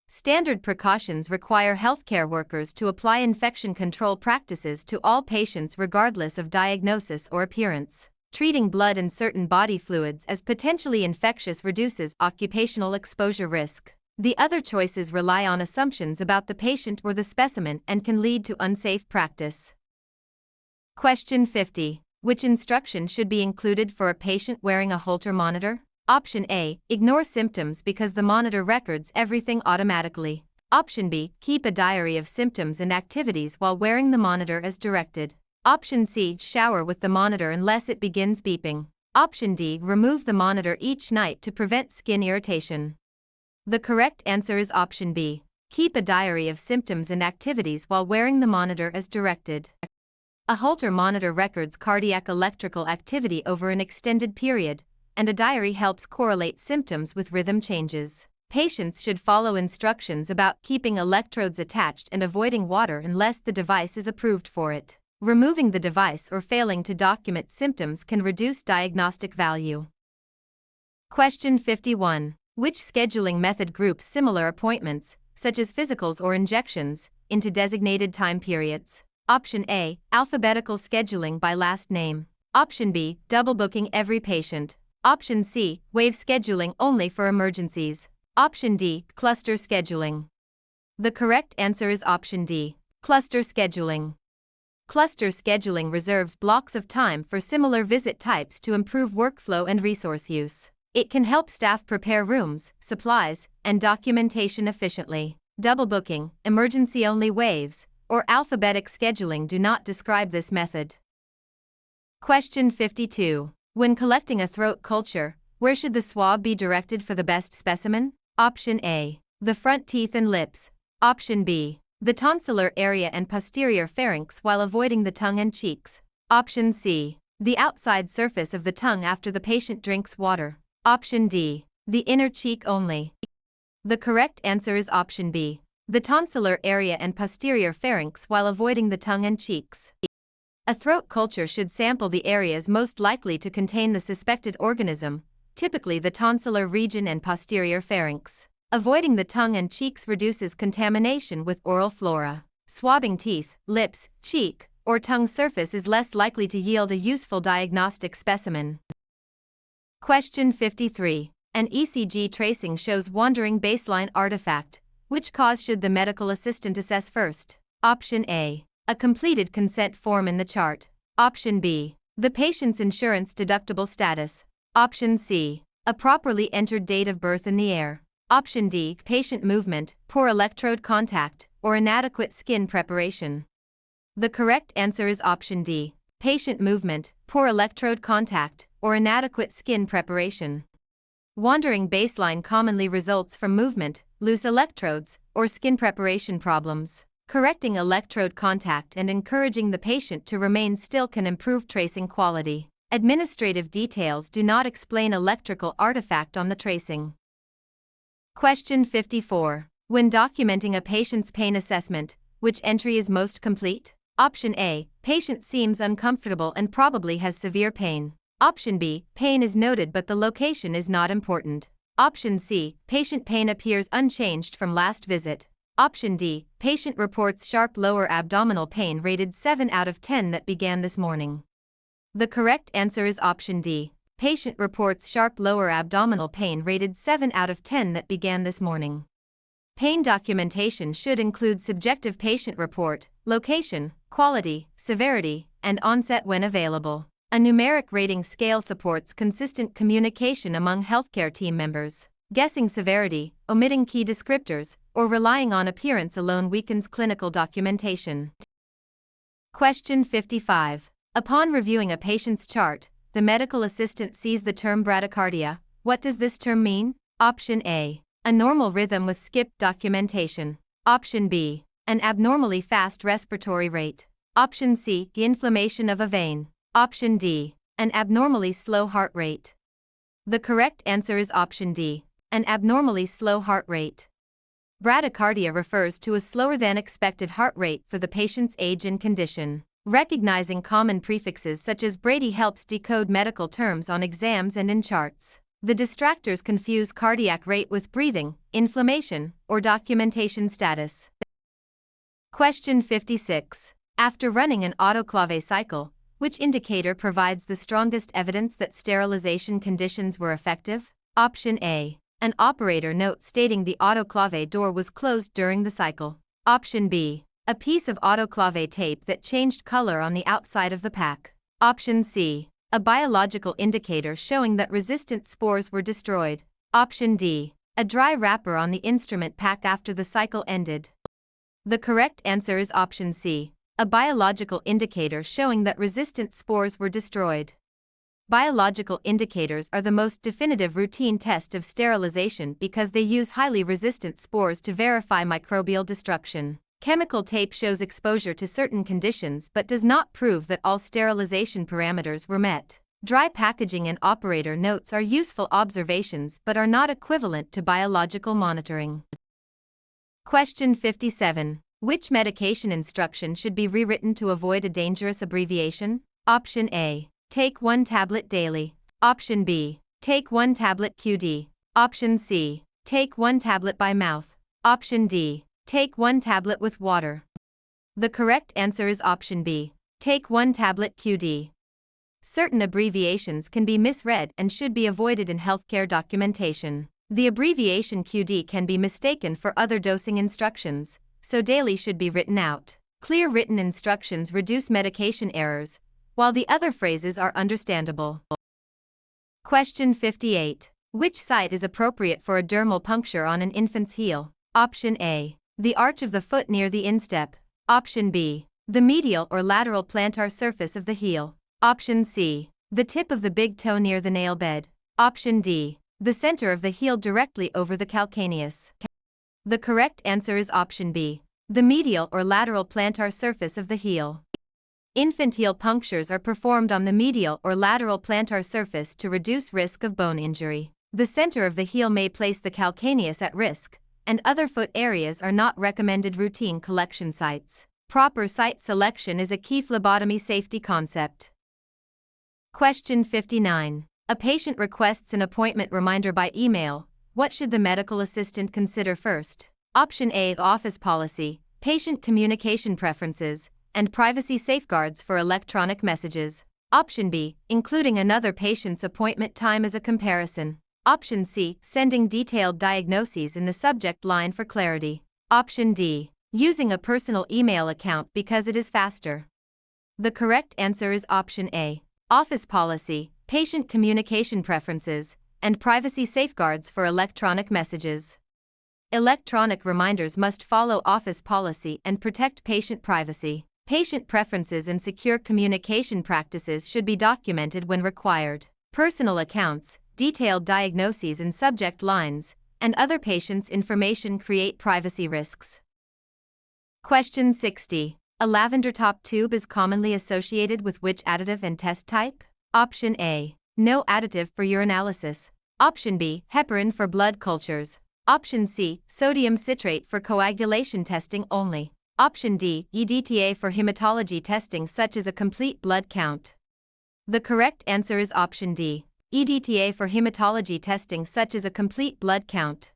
Standard precautions require healthcare workers to apply infection control practices to all patients regardless of diagnosis or appearance. Treating blood and certain body fluids as potentially infectious reduces occupational exposure risk. The other choices rely on assumptions about the patient or the specimen and can lead to unsafe practice. Question 50. Which instruction should be included for a patient wearing a Holter monitor? Option A. Ignore symptoms because the monitor records everything automatically. Option B. Keep a diary of symptoms and activities while wearing the monitor as directed. Option C. Shower with the monitor unless it begins beeping. Option D. Remove the monitor each night to prevent skin irritation. The correct answer is option B. Keep a diary of symptoms and activities while wearing the monitor as directed. A Holter monitor records cardiac electrical activity over an extended period, and a diary helps correlate symptoms with rhythm changes. Patients should follow instructions about keeping electrodes attached and avoiding water unless the device is approved for it. Removing the device or failing to document symptoms can reduce diagnostic value. Question 51. Which scheduling method groups similar appointments, such as physicals or injections, into designated time periods? Option A. Alphabetical scheduling by last name. Option B. Double booking every patient. Option C. Wave scheduling only for emergencies. Option D. Cluster scheduling. The correct answer is option D. Cluster scheduling. Cluster scheduling reserves blocks of time for similar visit types to improve workflow and resource use. It can help staff prepare rooms, supplies, and documentation efficiently. Double booking, emergency-only waves, or alphabetic scheduling do not describe this method. Question 52. When collecting a throat culture, where should the swab be directed for the best specimen? Option A. The front teeth and lips. Option B. The tonsillar area and posterior pharynx while avoiding the tongue and cheeks. Option C. The outside surface of the tongue after the patient drinks water. Option D. The inner cheek only. The correct answer is option B. The tonsillar area and posterior pharynx while avoiding the tongue and cheeks. A throat culture should sample the areas most likely to contain the suspected organism, typically the tonsillar region and posterior pharynx. Avoiding the tongue and cheeks reduces contamination with oral flora. Swabbing teeth, lips, cheek, or tongue surface is less likely to yield a useful diagnostic specimen. Question 53. An ECG tracing shows wandering baseline artifact. Which cause should the medical assistant assess first? Option A. A completed consent form in the chart. Option B. The patient's insurance deductible status. Option C. A properly entered date of birth in the air. Option D. Patient movement, poor electrode contact, or inadequate skin preparation. The correct answer is option D. Patient movement, poor electrode contact, or inadequate skin preparation. Wandering baseline commonly results from movement, loose electrodes, or skin preparation problems. Correcting electrode contact and encouraging the patient to remain still can improve tracing quality. Administrative details do not explain electrical artifact on the tracing. Question 54. When documenting a patient's pain assessment, which entry is most complete? Option A. Patient seems uncomfortable and probably has severe pain. Option B. Pain is noted but the location is not important. Option C. Patient pain appears unchanged from last visit. Option D, patient reports sharp lower abdominal pain rated 7 out of 10 that began this morning. The correct answer is option D. Patient reports sharp lower abdominal pain rated 7 out of 10 that began this morning. Pain documentation should include subjective patient report, location, quality, severity, and onset when available. A numeric rating scale supports consistent communication among healthcare team members. Guessing severity, omitting key descriptors, or relying on appearance alone weakens clinical documentation. Question 55. Upon reviewing a patient's chart, the medical assistant sees the term bradycardia. What does this term mean? Option A. A normal rhythm with skipped documentation. Option B. An abnormally fast respiratory rate. Option C. Inflammation of a vein. Option D. An abnormally slow heart rate. The correct answer is option D. An abnormally slow heart rate. Bradycardia refers to a slower than expected heart rate for the patient's age and condition. Recognizing common prefixes such as Brady helps decode medical terms on exams and in charts. The distractors confuse cardiac rate with breathing, inflammation, or documentation status. Question 56. After running an autoclave cycle, which indicator provides the strongest evidence that sterilization conditions were effective? Option A. An operator note stating the autoclave door was closed during the cycle. Option B. A piece of autoclave tape that changed color on the outside of the pack. Option C. A biological indicator showing that resistant spores were destroyed. Option D. A dry wrapper on the instrument pack after the cycle ended. The correct answer is option C. A biological indicator showing that resistant spores were destroyed. Biological indicators are the most definitive routine test of sterilization because they use highly resistant spores to verify microbial destruction. Chemical tape shows exposure to certain conditions but does not prove that all sterilization parameters were met. Dry packaging and operator notes are useful observations but are not equivalent to biological monitoring. Question 57. Which medication instruction should be rewritten to avoid a dangerous abbreviation? Option A. Take 1 tablet daily. Option B. Take 1 tablet QD. Option C. Take 1 tablet by mouth. Option D. Take 1 tablet with water. The correct answer is option B. Take 1 tablet QD. Certain abbreviations can be misread and should be avoided in healthcare documentation. The abbreviation QD can be mistaken for other dosing instructions, so daily should be written out. Clear written instructions reduce medication errors, while the other phrases are understandable. Question 58. Which site is appropriate for a dermal puncture on an infant's heel? Option A. The arch of the foot near the instep. Option B. The medial or lateral plantar surface of the heel. Option C. The tip of the big toe near the nail bed. Option D. The center of the heel directly over the calcaneus. The correct answer is option B. The medial or lateral plantar surface of the heel. Infant heel punctures are performed on the medial or lateral plantar surface to reduce risk of bone injury. The center of the heel may place the calcaneus at risk, and other foot areas are not recommended routine collection sites. Proper site selection is a key phlebotomy safety concept. Question 59. A patient requests an appointment reminder by email. What should the medical assistant consider first? Option A. Office policy, patient communication preferences, and privacy safeguards for electronic messages. Option B. Including another patient's appointment time as a comparison. Option C. Sending detailed diagnoses in the subject line for clarity. Option D. Using a personal email account because it is faster. The correct answer is option A. Office policy, patient communication preferences, and privacy safeguards for electronic messages. Electronic reminders must follow office policy and protect patient privacy. Patient preferences and secure communication practices should be documented when required. Personal accounts, detailed diagnoses in subject lines, and other patients' information create privacy risks. Question 60. A lavender top tube is commonly associated with which additive and test type? Option A. No additive for urinalysis. Option B. Heparin for blood cultures. Option C. Sodium citrate for coagulation testing only. Option D. EDTA for hematology testing such as a complete blood count. The correct answer is option D. EDTA for hematology testing such as a complete blood count.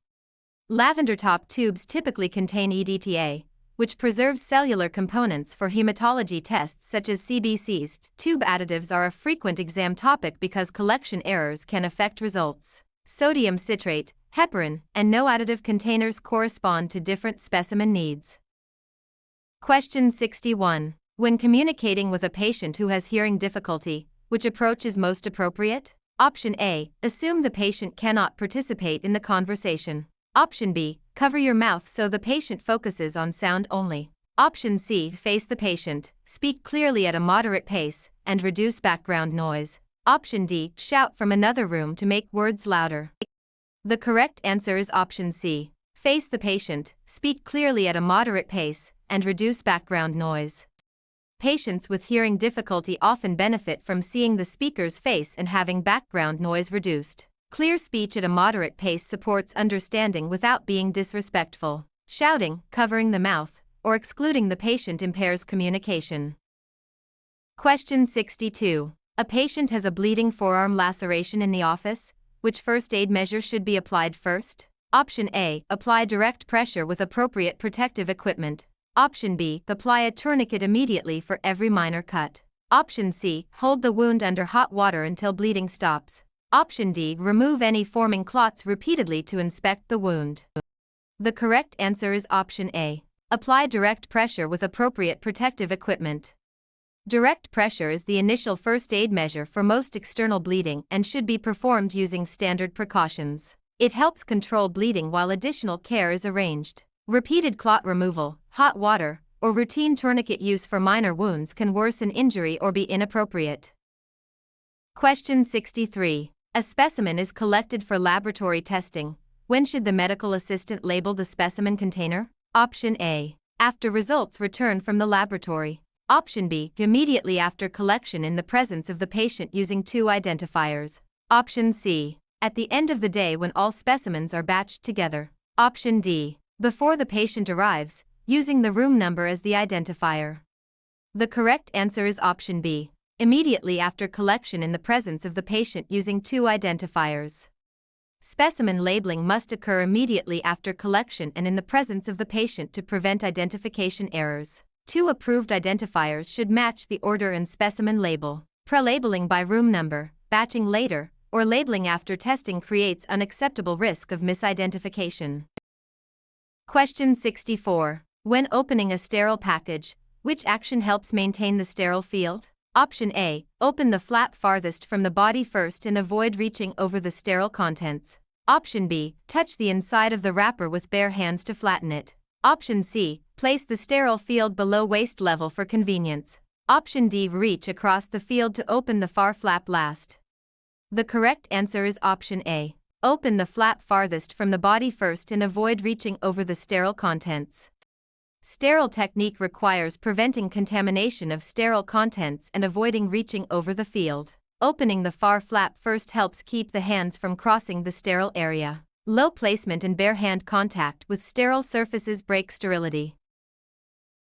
Lavender top tubes typically contain EDTA, which preserves cellular components for hematology tests such as CBCs. Tube additives are a frequent exam topic because collection errors can affect results. Sodium citrate, heparin, and no additive containers correspond to different specimen needs. Question 61. When communicating with a patient who has hearing difficulty, which approach is most appropriate? Option A. Assume the patient cannot participate in the conversation. Option B. Cover your mouth so the patient focuses on sound only. Option C. Face the patient, speak clearly at a moderate pace, and reduce background noise. Option D. Shout from another room to make words louder. The correct answer is option C. Face the patient, speak clearly at a moderate pace, and reduce background noise. Patients with hearing difficulty often benefit from seeing the speaker's face and having background noise reduced. Clear speech at a moderate pace supports understanding without being disrespectful. Shouting, covering the mouth, or excluding the patient impairs communication. Question 62. A patient has a bleeding forearm laceration in the office. Which first aid measure should be applied first? Option A. Apply direct pressure with appropriate protective equipment. Option B. Apply a tourniquet immediately for every minor cut. Option C. Hold the wound under hot water until bleeding stops. Option D. Remove any forming clots repeatedly to inspect the wound. The correct answer is option A. Apply direct pressure with appropriate protective equipment. Direct pressure is the initial first aid measure for most external bleeding and should be performed using standard precautions. It helps control bleeding while additional care is arranged. Repeated clot removal, hot water, or routine tourniquet use for minor wounds can worsen injury or be inappropriate. Question 63. A specimen is collected for laboratory testing. When should the medical assistant label the specimen container? Option A. After results return from the laboratory. Option B. Immediately after collection in the presence of the patient using two identifiers. Option C. At the end of the day when all specimens are batched together. Option D. Before the patient arrives, using the room number as the identifier. The correct answer is option B. Immediately after collection in the presence of the patient using two identifiers. Specimen labeling must occur immediately after collection and in the presence of the patient to prevent identification errors. Two approved identifiers should match the order and specimen label. Pre-labeling by room number, batching later, or labeling after testing creates unacceptable risk of misidentification. Question 64. When opening a sterile package, which action helps maintain the sterile field? Option A. Open the flap farthest from the body first and avoid reaching over the sterile contents. Option B. Touch the inside of the wrapper with bare hands to flatten it. Option C. Place the sterile field below waist level for convenience. Option D. Reach across the field to open the far flap last. The correct answer is option A. Open the flap farthest from the body first and avoid reaching over the sterile contents. Sterile technique requires preventing contamination of sterile contents and avoiding reaching over the field. Opening the far flap first helps keep the hands from crossing the sterile area. Low placement and bare hand contact with sterile surfaces break sterility.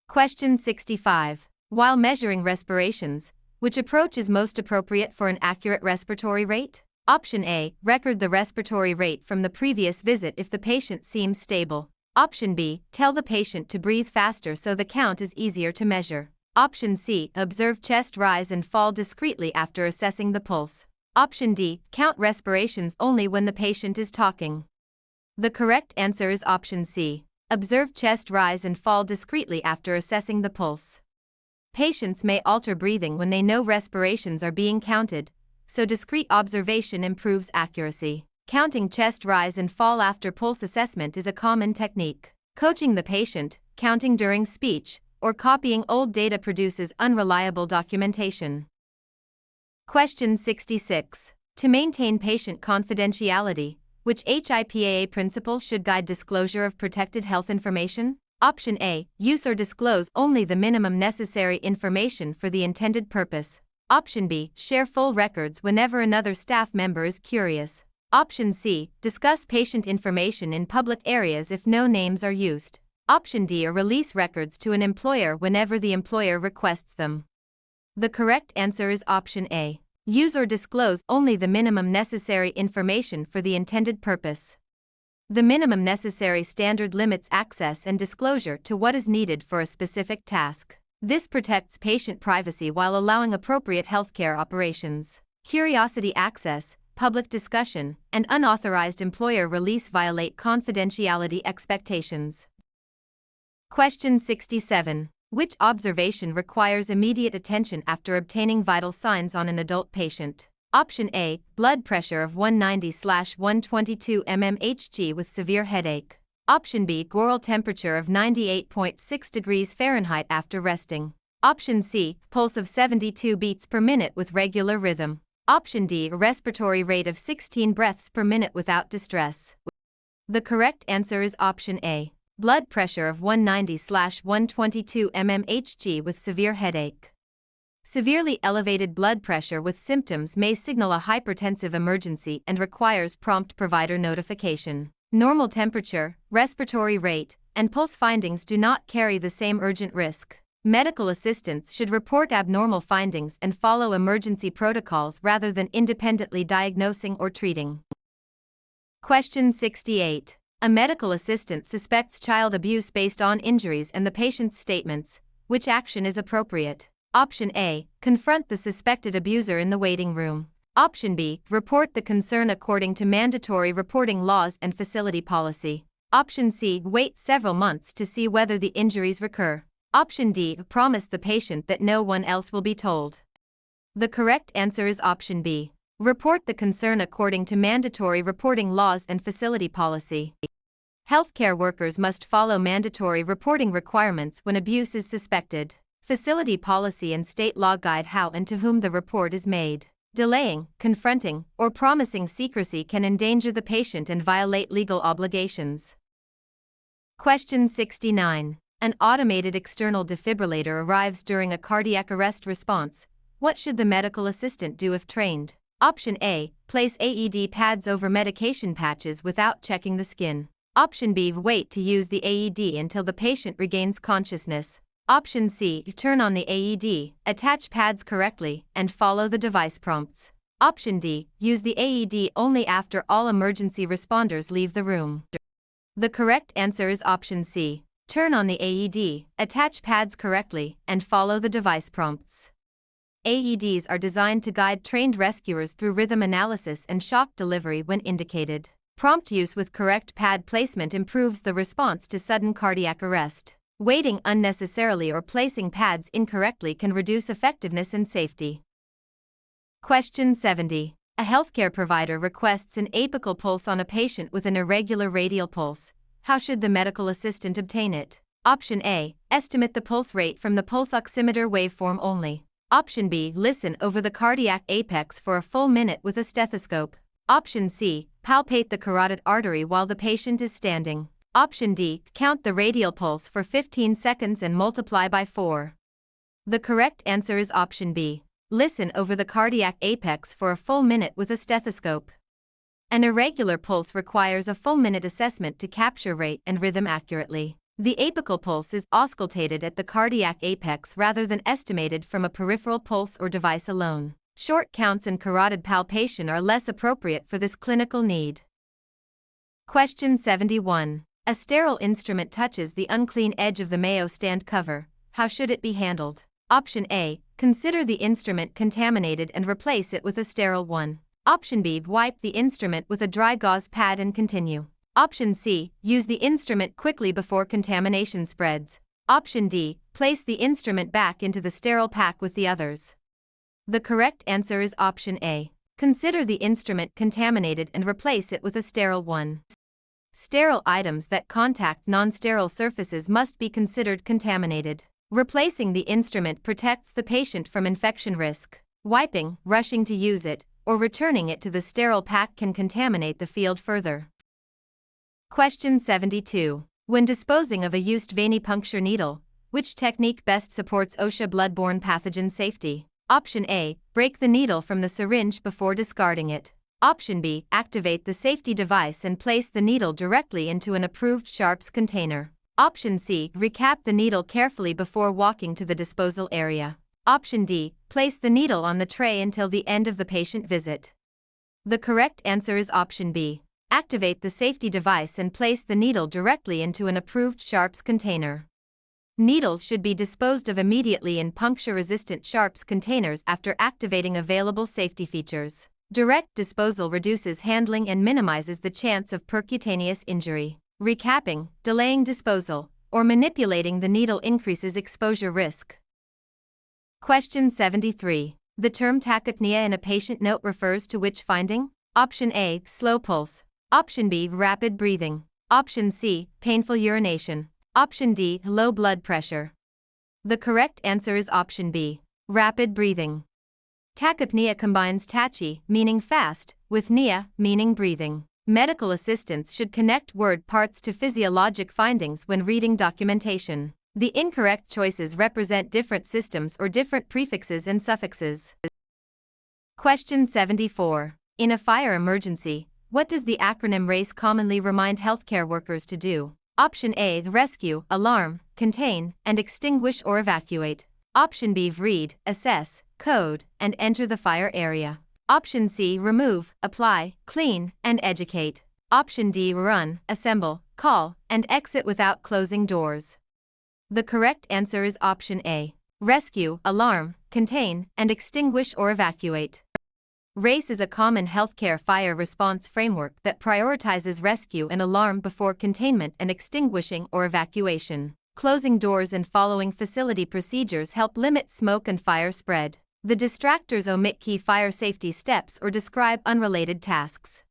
Question 65. While measuring respirations, which approach is most appropriate for an accurate respiratory rate? Option A. Record the respiratory rate from the previous visit if the patient seems stable. Option B. Tell the patient to breathe faster so the count is easier to measure. Option C. Observe chest rise and fall discreetly after assessing the pulse. Option D. Count respirations only when the patient is talking. The correct answer is option C. Observe chest rise and fall discreetly after assessing the pulse. Patients may alter breathing when they know respirations are being counted, so discreet observation improves accuracy. Counting chest rise and fall after pulse assessment is a common technique. Coaching the patient, counting during speech, or copying old data produces unreliable documentation. Question 66. To maintain patient confidentiality, which HIPAA principle should guide disclosure of protected health information? Option A. Use or disclose only the minimum necessary information for the intended purpose. Option B. Share full records whenever another staff member is curious. Option C. Discuss patient information in public areas if no names are used. Option D. Or release records to an employer whenever the employer requests them. The correct answer is option A. Use or disclose only the minimum necessary information for the intended purpose. The minimum necessary standard limits access and disclosure to what is needed for a specific task. This protects patient privacy while allowing appropriate healthcare operations. Curiosity access, public discussion, and unauthorized employer release violate confidentiality expectations. Question 67. Which observation requires immediate attention after obtaining vital signs on an adult patient? Option A, blood pressure of 190/122 mmHg with severe headache. Option B, oral temperature of 98.6 degrees Fahrenheit after resting. Option C, pulse of 72 beats per minute with regular rhythm. Option D, respiratory rate of 16 breaths per minute without distress. The correct answer is option A, blood pressure of 190/122 mmHg with severe headache. Severely elevated blood pressure with symptoms may signal a hypertensive emergency and requires prompt provider notification. Normal temperature, respiratory rate, and pulse findings do not carry the same urgent risk. Medical assistants should report abnormal findings and follow emergency protocols rather than independently diagnosing or treating. Question 68. A medical assistant suspects child abuse based on injuries and the patient's statements. Which action is appropriate? Option A, confront the suspected abuser in the waiting room. Option B, report the concern according to mandatory reporting laws and facility policy. Option C, wait several months to see whether the injuries recur. Option D, promise the patient that no one else will be told. The correct answer is option B, report the concern according to mandatory reporting laws and facility policy. Healthcare workers must follow mandatory reporting requirements when abuse is suspected. Facility policy and state law guide how and to whom the report is made. Delaying, confronting, or promising secrecy can endanger the patient and violate legal obligations. Question 69. An automated external defibrillator arrives during a cardiac arrest response. What should the medical assistant do if trained? Option A, place AED pads over medication patches without checking the skin. Option B, wait to use the AED until the patient regains consciousness. Option C, turn on the AED, attach pads correctly, and follow the device prompts. Option D, use the AED only after all emergency responders leave the room. The correct answer is option C, turn on the AED, attach pads correctly, and follow the device prompts. AEDs are designed to guide trained rescuers through rhythm analysis and shock delivery when indicated. Prompt use with correct pad placement improves the response to sudden cardiac arrest. Waiting unnecessarily or placing pads incorrectly can reduce effectiveness and safety. Question 70. A healthcare provider requests an apical pulse on a patient with an irregular radial pulse. How should the medical assistant obtain it? Option A, estimate the pulse rate from the pulse oximeter waveform only. Option B, listen over the cardiac apex for a full minute with a stethoscope. Option C, palpate the carotid artery while the patient is standing. Option D, count the radial pulse for 15 seconds and multiply by 4. The correct answer is option B, listen over the cardiac apex for a full minute with a stethoscope. An irregular pulse requires a full minute assessment to capture rate and rhythm accurately. The apical pulse is auscultated at the cardiac apex rather than estimated from a peripheral pulse or device alone. Short counts and carotid palpation are less appropriate for this clinical need. Question 71. A sterile instrument touches the unclean edge of the Mayo stand cover. How should it be handled? Option A, consider the instrument contaminated and replace it with a sterile one. Option B, wipe the instrument with a dry gauze pad and continue. Option C, use the instrument quickly before contamination spreads. Option D, place the instrument back into the sterile pack with the others. The correct answer is option A, consider the instrument contaminated and replace it with a sterile one. Sterile items that contact non-sterile surfaces must be considered contaminated. Replacing the instrument protects the patient from infection risk. Wiping, rushing to use it, or returning it to the sterile pack can contaminate the field further. Question 72. When disposing of a used venipuncture needle, which technique best supports OSHA bloodborne pathogen safety? Option A, break the needle from the syringe before discarding it. Option B, activate the safety device and place the needle directly into an approved sharps container. Option C, recap the needle carefully before walking to the disposal area. Option D, place the needle on the tray until the end of the patient visit. The correct answer is option B, Activate the safety device and place the needle directly into an approved sharps container. Needles should be disposed of immediately in puncture-resistant sharps containers after activating available safety features. Direct disposal reduces handling and minimizes the chance of percutaneous injury. Recapping, delaying disposal, or manipulating the needle increases exposure risk. Question 73. The term tachypnea in a patient note refers to which finding? Option A, slow pulse. Option B, rapid breathing. Option C, painful urination. Option D, low blood pressure. The correct answer is option B, rapid breathing. Tachypnea combines tachy, meaning fast, with pnea, meaning breathing. Medical assistants should connect word parts to physiologic findings when reading documentation. The incorrect choices represent different systems or different prefixes and suffixes. Question 74. In a fire emergency, what does the acronym RACE commonly remind healthcare workers to do? Option A, rescue, alarm, contain, and extinguish or evacuate. Option B, read, assess, code, and enter the fire area. Option C, remove, apply, clean, and educate. Option D, run, assemble, call, and exit without closing doors. The correct answer is option A, rescue, alarm, contain, and extinguish or evacuate. RACE is a common healthcare fire response framework that prioritizes rescue and alarm before containment and extinguishing or evacuation. Closing doors and following facility procedures help limit smoke and fire spread. The distractors omit key fire safety steps or describe unrelated tasks.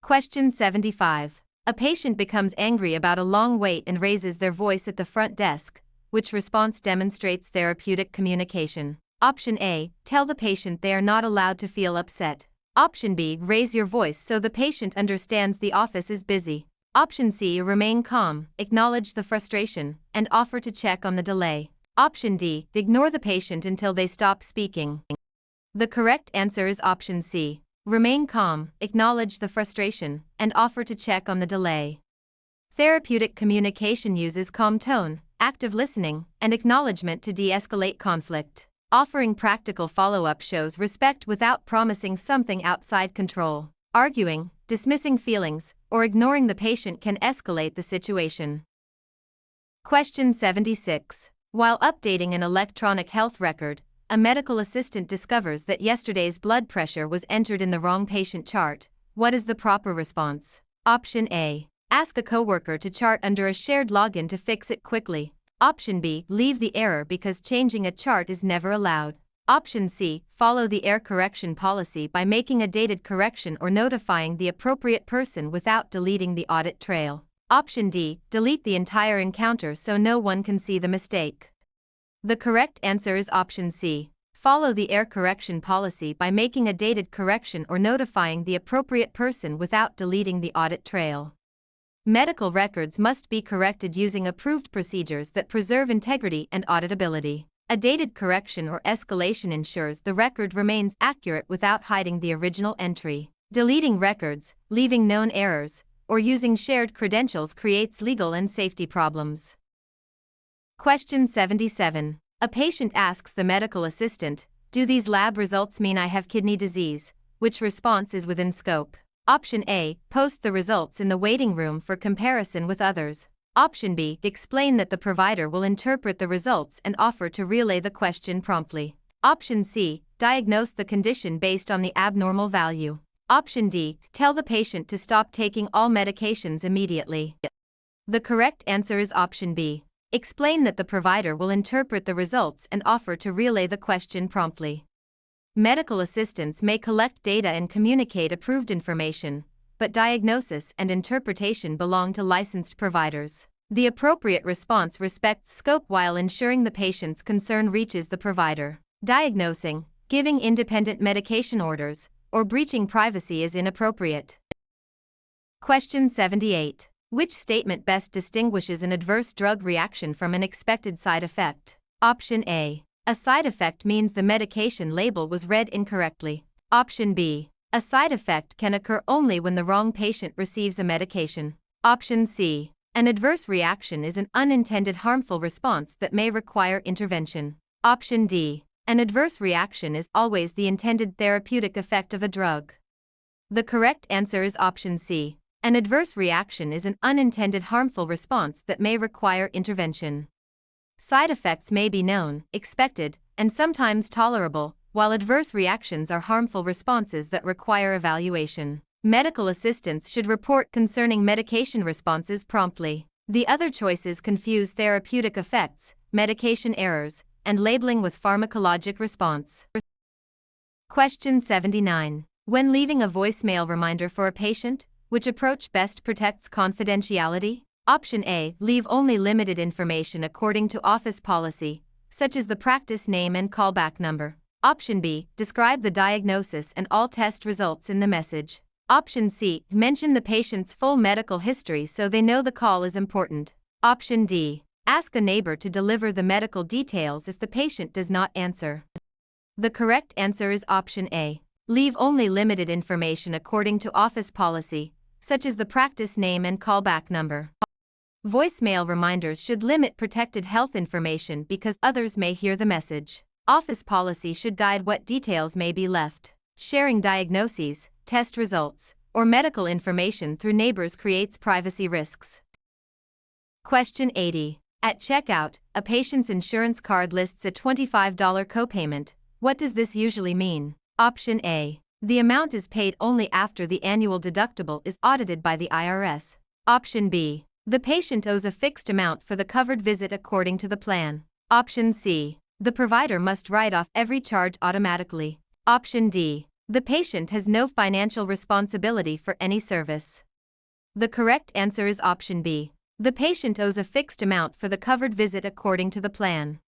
Question 75. A patient becomes angry about a long wait and raises their voice at the front desk. Which response demonstrates therapeutic communication? Option A, tell the patient they are not allowed to feel upset. Option B, raise your voice so the patient understands the office is busy. Option C, remain calm, acknowledge the frustration, and offer to check on the delay. Option D, ignore the patient until they stop speaking. The correct answer is option C, remain calm, acknowledge the frustration, and offer to check on the delay. Therapeutic communication uses calm tone, active listening, and acknowledgement to de-escalate conflict. Offering practical follow-up shows respect without promising something outside control. Arguing, dismissing feelings, or ignoring the patient can escalate the situation. Question 76. While updating an electronic health record, a medical assistant discovers that yesterday's blood pressure was entered in the wrong patient chart. What is the proper response? Option A, ask a coworker to chart under a shared login to fix it quickly. Option B, leave the error because changing a chart is never allowed. Option C, follow the error correction policy by making a dated correction or notifying the appropriate person without deleting the audit trail. Option D, delete the entire encounter so no one can see the mistake. The correct answer is option C, follow the error correction policy by making a dated correction or notifying the appropriate person without deleting the audit trail. Medical records must be corrected using approved procedures that preserve integrity and auditability. A dated correction or escalation ensures the record remains accurate without hiding the original entry. Deleting records, leaving known errors, or using shared credentials creates legal and safety problems. Question 77. A patient asks the medical assistant, do these lab results mean I have kidney disease? Which response is within scope? Option A, post the results in the waiting room for comparison with others. Option B, explain that the provider will interpret the results and offer to relay the question promptly. Option C, diagnose the condition based on the abnormal value. Option D, tell the patient to stop taking all medications immediately. The correct answer is option B, explain that the provider will interpret the results and offer to relay the question promptly. Medical assistants may collect data and communicate approved information, but diagnosis and interpretation belong to licensed providers. The appropriate response respects scope while ensuring the patient's concern reaches the provider. Diagnosing, giving independent medication orders, or breaching privacy is inappropriate. Question 78. Which statement best distinguishes an adverse drug reaction from an expected side effect? Option A, a side effect means the medication label was read incorrectly. Option B, a side effect can occur only when the wrong patient receives a medication. Option C, an adverse reaction is an unintended harmful response that may require intervention. Option D, an adverse reaction is always the intended therapeutic effect of a drug. The correct answer is option C. An adverse reaction is an unintended harmful response that may require intervention. Side effects may be known, expected, and sometimes tolerable, while adverse reactions are harmful responses that require evaluation. Medical assistants should report concerning medication responses promptly. The other choices confuse therapeutic effects, medication errors, and labeling with pharmacologic response. Question 79. When leaving a voicemail reminder for a patient, which approach best protects confidentiality? Option A. Leave only limited information according to office policy, such as the practice name and callback number. Option B. Describe the diagnosis and all test results in the message. Option C. Mention the patient's full medical history so they know the call is important. Option D. Ask a neighbor to deliver the medical details if the patient does not answer. The correct answer is option A. Leave only limited information according to office policy, such as the practice name and callback number. Voicemail reminders should limit protected health information because others may hear the message. Office policy should guide what details may be left. Sharing diagnoses, test results, or medical information through neighbors creates privacy risks. Question 80. At checkout, a patient's insurance card lists a $25 copayment. What does this usually mean? Option A. The amount is paid only after the annual deductible is audited by the IRS. Option B. The patient owes a fixed amount for the covered visit according to the plan. Option C. The provider must write off every charge automatically. Option D. The patient has no financial responsibility for any service. The correct answer is option B. The patient owes a fixed amount for the covered visit according to the plan.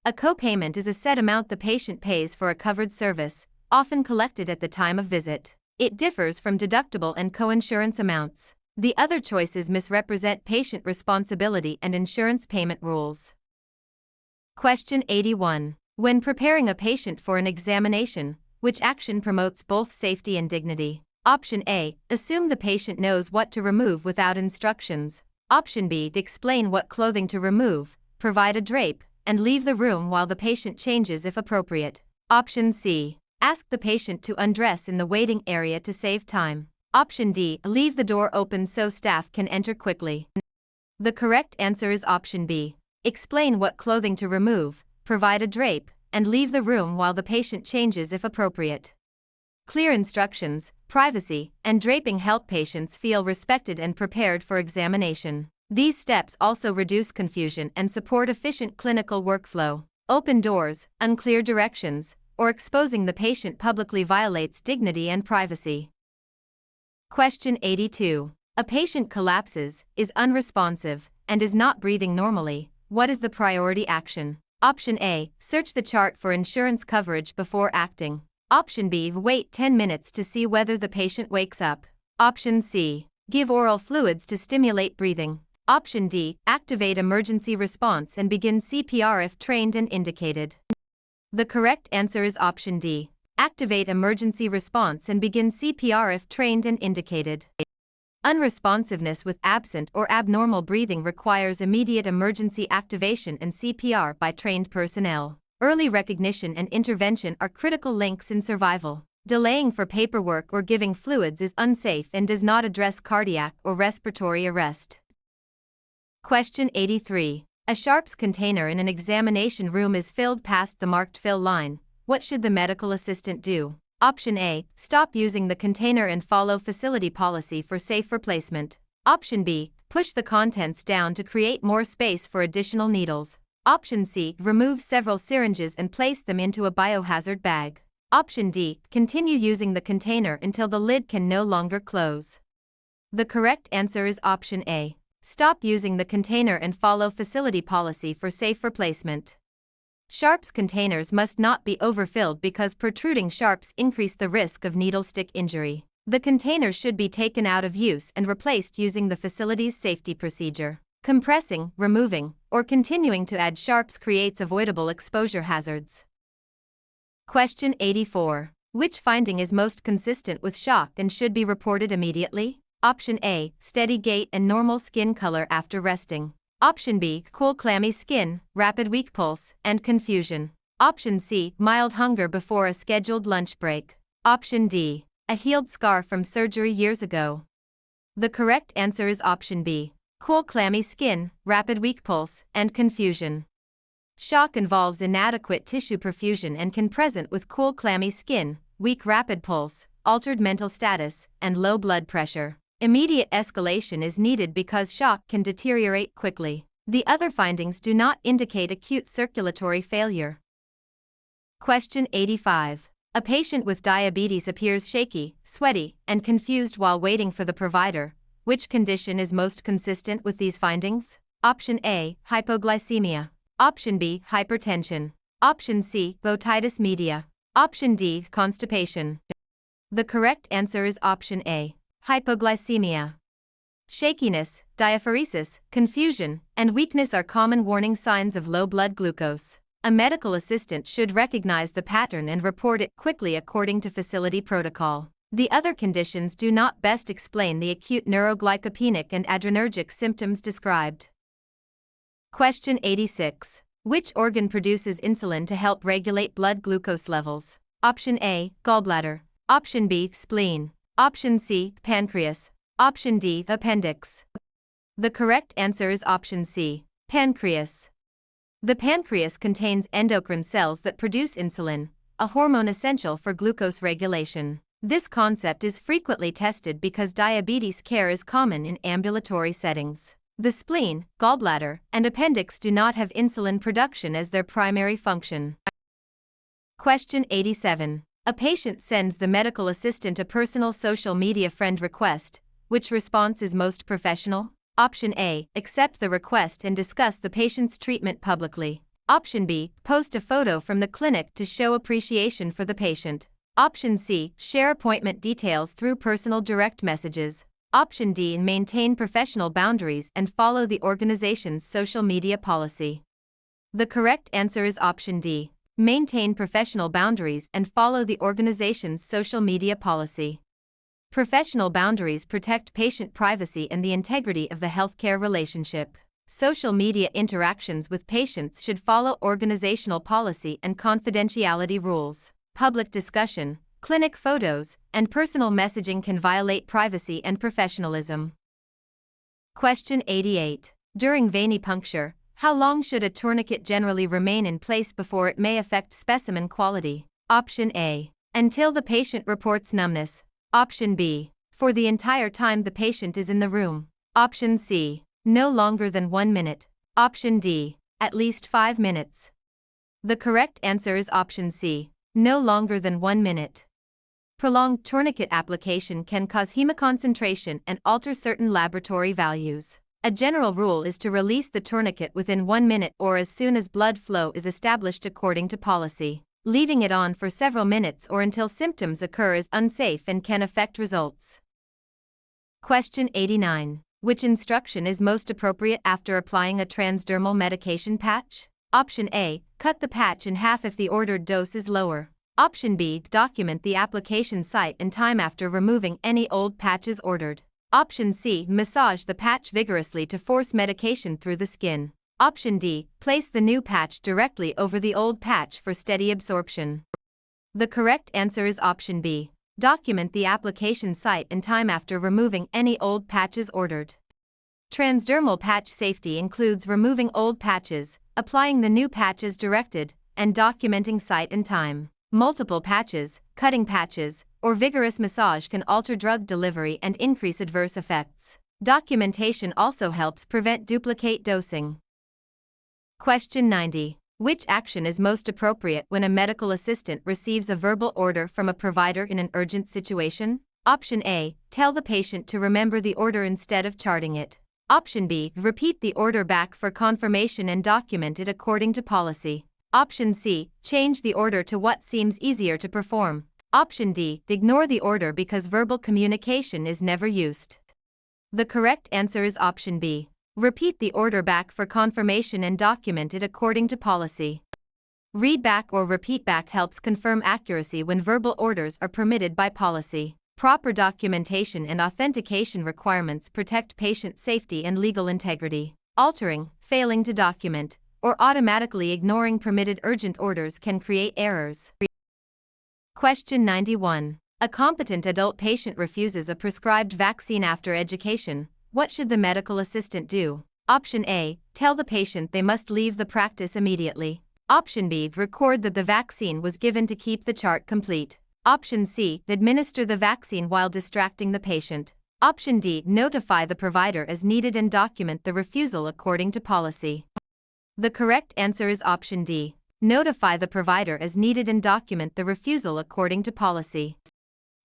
A copayment is a set amount the patient pays for a covered service, often collected at the time of visit. It differs from deductible and coinsurance amounts. The other choices misrepresent patient responsibility and insurance payment rules. Question 81. When preparing a patient for an examination, which action promotes both safety and dignity? Option A. Assume the patient knows what to remove without instructions. Option B. Explain what clothing to remove, provide a drape, and leave the room while the patient changes if appropriate. Option C. Ask the patient to undress in the waiting area to save time. Option D. Leave the door open so staff can enter quickly. The correct answer is option B. Explain what clothing to remove, provide a drape, and leave the room while the patient changes if appropriate. Clear instructions, privacy, and draping help patients feel respected and prepared for examination. These steps also reduce confusion and support efficient clinical workflow. Open doors, unclear directions, or exposing the patient publicly violates dignity and privacy. Question 82. A patient collapses, is unresponsive, and is not breathing normally. What is the priority action? Option A. Search the chart for insurance coverage before acting. Option B. Wait 10 minutes to see whether the patient wakes up. Option C. Give oral fluids to stimulate breathing. Option D. Activate emergency response and begin CPR if trained and indicated. The correct answer is option D. Activate emergency response and begin CPR if trained and indicated. Unresponsiveness with absent or abnormal breathing requires immediate emergency activation and CPR by trained personnel. Early recognition and intervention are critical links in survival. Delaying for paperwork or giving fluids is unsafe and does not address cardiac or respiratory arrest. Question 83. A sharps container in an examination room is filled past the marked fill line. What should the medical assistant do? Option A. Stop using the container and follow facility policy for safe replacement. Option B. Push the contents down to create more space for additional needles. Option C. Remove several syringes and place them into a biohazard bag. Option D. Continue using the container until the lid can no longer close. The correct answer is option A. Stop using the container and follow facility policy for safe replacement. Sharps containers must not be overfilled because protruding sharps increase the risk of needle stick injury. The container should be taken out of use and replaced using the facility's safety procedure. Compressing, removing, or continuing to add sharps creates avoidable exposure hazards. Question 84. Which finding is most consistent with shock and should be reported immediately? Option A. Steady gait and normal skin color after resting. Option B. Cool clammy skin, rapid weak pulse, and confusion. Option C. Mild hunger before a scheduled lunch break. Option D. a healed scar from surgery years ago. The correct answer is option B. Cool clammy skin, rapid weak pulse, and confusion. Shock involves inadequate tissue perfusion and can present with cool clammy skin, weak rapid pulse, altered mental status, and low blood pressure. Immediate escalation is needed because shock can deteriorate quickly. The other findings do not indicate acute circulatory failure. Question 85. A patient with diabetes appears shaky, sweaty, and confused while waiting for the provider. Which condition is most consistent with these findings? Option A, hypoglycemia. Option B, hypertension. Option C, otitis media. Option D, constipation. The correct answer is option A, hypoglycemia. Shakiness, diaphoresis, confusion, and weakness are common warning signs of low blood glucose. A medical assistant should recognize the pattern and report it quickly according to facility protocol. The other conditions do not best explain the acute neuroglycopenic and adrenergic symptoms described. Question 86. Which organ produces insulin to help regulate blood glucose levels? Option A, gallbladder. Option B, spleen. Option C, pancreas. Option D, appendix. The correct answer is option C, pancreas. The pancreas contains endocrine cells that produce insulin, a hormone essential for glucose regulation. This concept is frequently tested because diabetes care is common in ambulatory settings. The spleen, gallbladder, and appendix do not have insulin production as their primary function. Question 87. A patient sends the medical assistant a personal social media friend request. Which response is most professional? Option A, accept the request and discuss the patient's treatment publicly. Option B, post a photo from the clinic to show appreciation for the patient. Option C, share appointment details through personal direct messages. Option D, maintain professional boundaries and follow the organization's social media policy. The correct answer is option D, maintain professional boundaries and follow the organization's social media policy. Professional boundaries protect patient privacy and the integrity of the healthcare relationship. Social media interactions with patients should follow organizational policy and confidentiality rules. Public discussion, clinic photos, and personal messaging can violate privacy and professionalism. Question 88. During venipuncture, how long should a tourniquet generally remain in place before it may affect specimen quality? Option A, until the patient reports numbness. Option B, for the entire time the patient is in the room. Option C, no longer than 1 minute. Option D, at least 5 minutes. The correct answer is option C, no longer than 1 minute. Prolonged tourniquet application can cause hemoconcentration and alter certain laboratory values. A general rule is to release the tourniquet within 1 minute or as soon as blood flow is established according to policy. Leaving it on for several minutes or until symptoms occur is unsafe and can affect results. Question 89. Which instruction is most appropriate after applying a transdermal medication patch? Option A, cut the patch in half if the ordered dose is lower. Option B, document the application site and time after removing any old patches ordered. Option C, massage the patch vigorously to force medication through the skin. Option D, place the new patch directly over the old patch for steady absorption. The correct answer is option B, document the application site and time after removing any old patches ordered. Transdermal patch safety includes removing old patches, applying the new patches directed, and documenting site and time. Multiple patches, cutting patches, or vigorous massage can alter drug delivery and increase adverse effects. Documentation also helps prevent duplicate dosing. Question 90. Which action is most appropriate when a medical assistant receives a verbal order from a provider in an urgent situation? Option A, tell the patient to remember the order instead of charting it. Option B, repeat the order back for confirmation and document it according to policy. Option C, change the order to what seems easier to perform. Option D, ignore the order because verbal communication is never used. The correct answer is option B, repeat the order back for confirmation and document it according to policy. Read back or repeat back helps confirm accuracy when verbal orders are permitted by policy. Proper documentation and authentication requirements protect patient safety and legal integrity. Altering, failing to document, or automatically ignoring permitted urgent orders can create errors. Question 91. A competent adult patient refuses a prescribed vaccine after education. What should the medical assistant do? Option A, tell the patient they must leave the practice immediately. Option B, record that the vaccine was given to keep the chart complete. Option C, administer the vaccine while distracting the patient. Option D, notify the provider as needed and document the refusal according to policy. The correct answer is option D. Notify the provider as needed and document the refusal according to policy.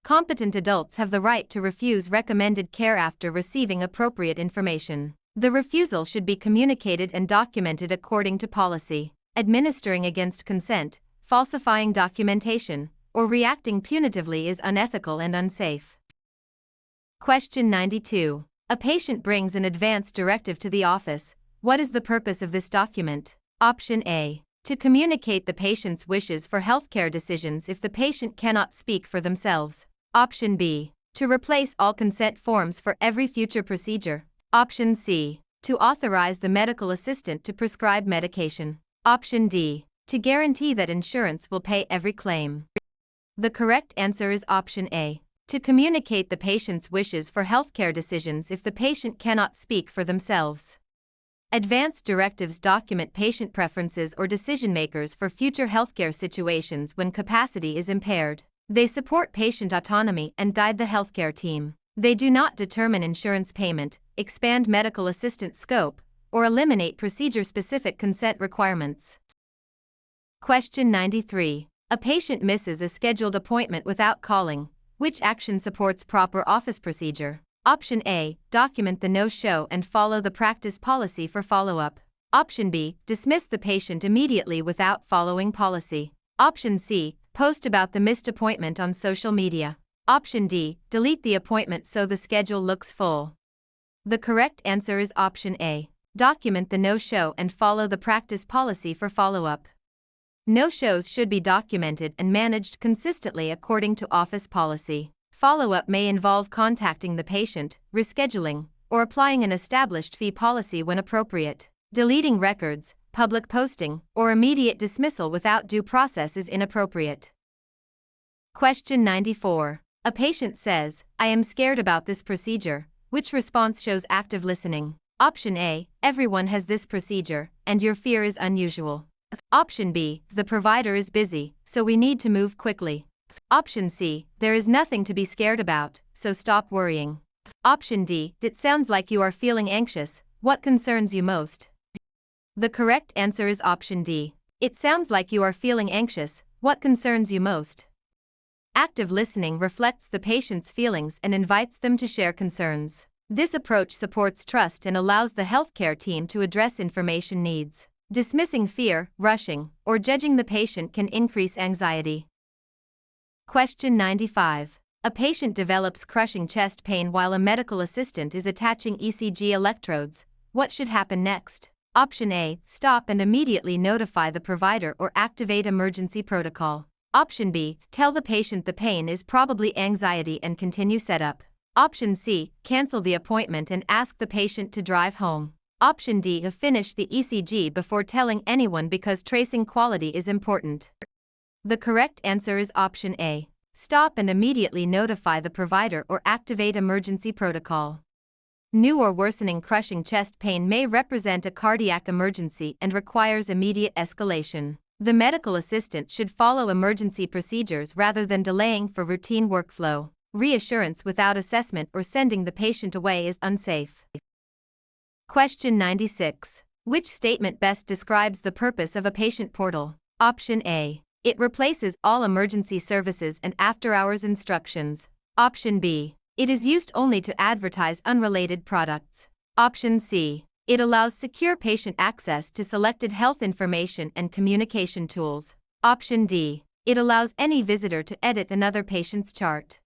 Competent adults have the right to refuse recommended care after receiving appropriate information. The refusal should be communicated and documented according to policy. Administering against consent, falsifying documentation, or reacting punitively is unethical and unsafe. Question 92. A patient brings an advance directive to the office. What is the purpose of this document? Option A. To communicate the patient's wishes for healthcare decisions if the patient cannot speak for themselves. Option B. To replace all consent forms for every future procedure. Option C. To authorize the medical assistant to prescribe medication. Option D. To guarantee that insurance will pay every claim. The correct answer is option A. To communicate the patient's wishes for healthcare decisions if the patient cannot speak for themselves. Advance directives document patient preferences or decision-makers for future healthcare situations when capacity is impaired. They support patient autonomy and guide the healthcare team. They do not determine insurance payment, expand medical assistant scope, or eliminate procedure-specific consent requirements. Question 93. A patient misses a scheduled appointment without calling. Which action supports proper office procedure? Option A. Document the no-show and follow the practice policy for follow-up. Option B. Dismiss the patient immediately without following policy. Option C. Post about the missed appointment on social media. Option D. Delete the appointment so the schedule looks full. The correct answer is option A. Document the no-show and follow the practice policy for follow-up. No-shows should be documented and managed consistently according to office policy. Follow-up may involve contacting the patient, rescheduling, or applying an established fee policy when appropriate. Deleting records, public posting, or immediate dismissal without due process is inappropriate. Question 94. A patient says, I am scared about this procedure. Which response shows active listening? Option A. Everyone has this procedure, and your fear is unusual. Option B. The provider is busy, so we need to move quickly. Option C. There is nothing to be scared about, so stop worrying. Option D. It sounds like you are feeling anxious. What concerns you most? The correct answer is option D. It sounds like you are feeling anxious. What concerns you most? Active listening reflects the patient's feelings and invites them to share concerns. This approach supports trust and allows the healthcare team to address information needs. Dismissing fear, rushing, or judging the patient can increase anxiety. Question 95. A patient develops crushing chest pain while a medical assistant is attaching ECG electrodes. What should happen next? Option A. Stop and immediately notify the provider or activate emergency protocol. Option B. Tell the patient the pain is probably anxiety and continue setup. Option C. Cancel the appointment and ask the patient to drive home. Option D. Finish the ECG before telling anyone because tracing quality is important. The correct answer is option A. Stop and immediately notify the provider or activate emergency protocol. New or worsening crushing chest pain may represent a cardiac emergency and requires immediate escalation. The medical assistant should follow emergency procedures rather than delaying for routine workflow. Reassurance without assessment or sending the patient away is unsafe. Question 96. Which statement best describes the purpose of a patient portal? Option A. It replaces all emergency services and after-hours instructions. Option B. It is used only to advertise unrelated products. Option C. It allows secure patient access to selected health information and communication tools. Option D. It allows any visitor to edit another patient's chart.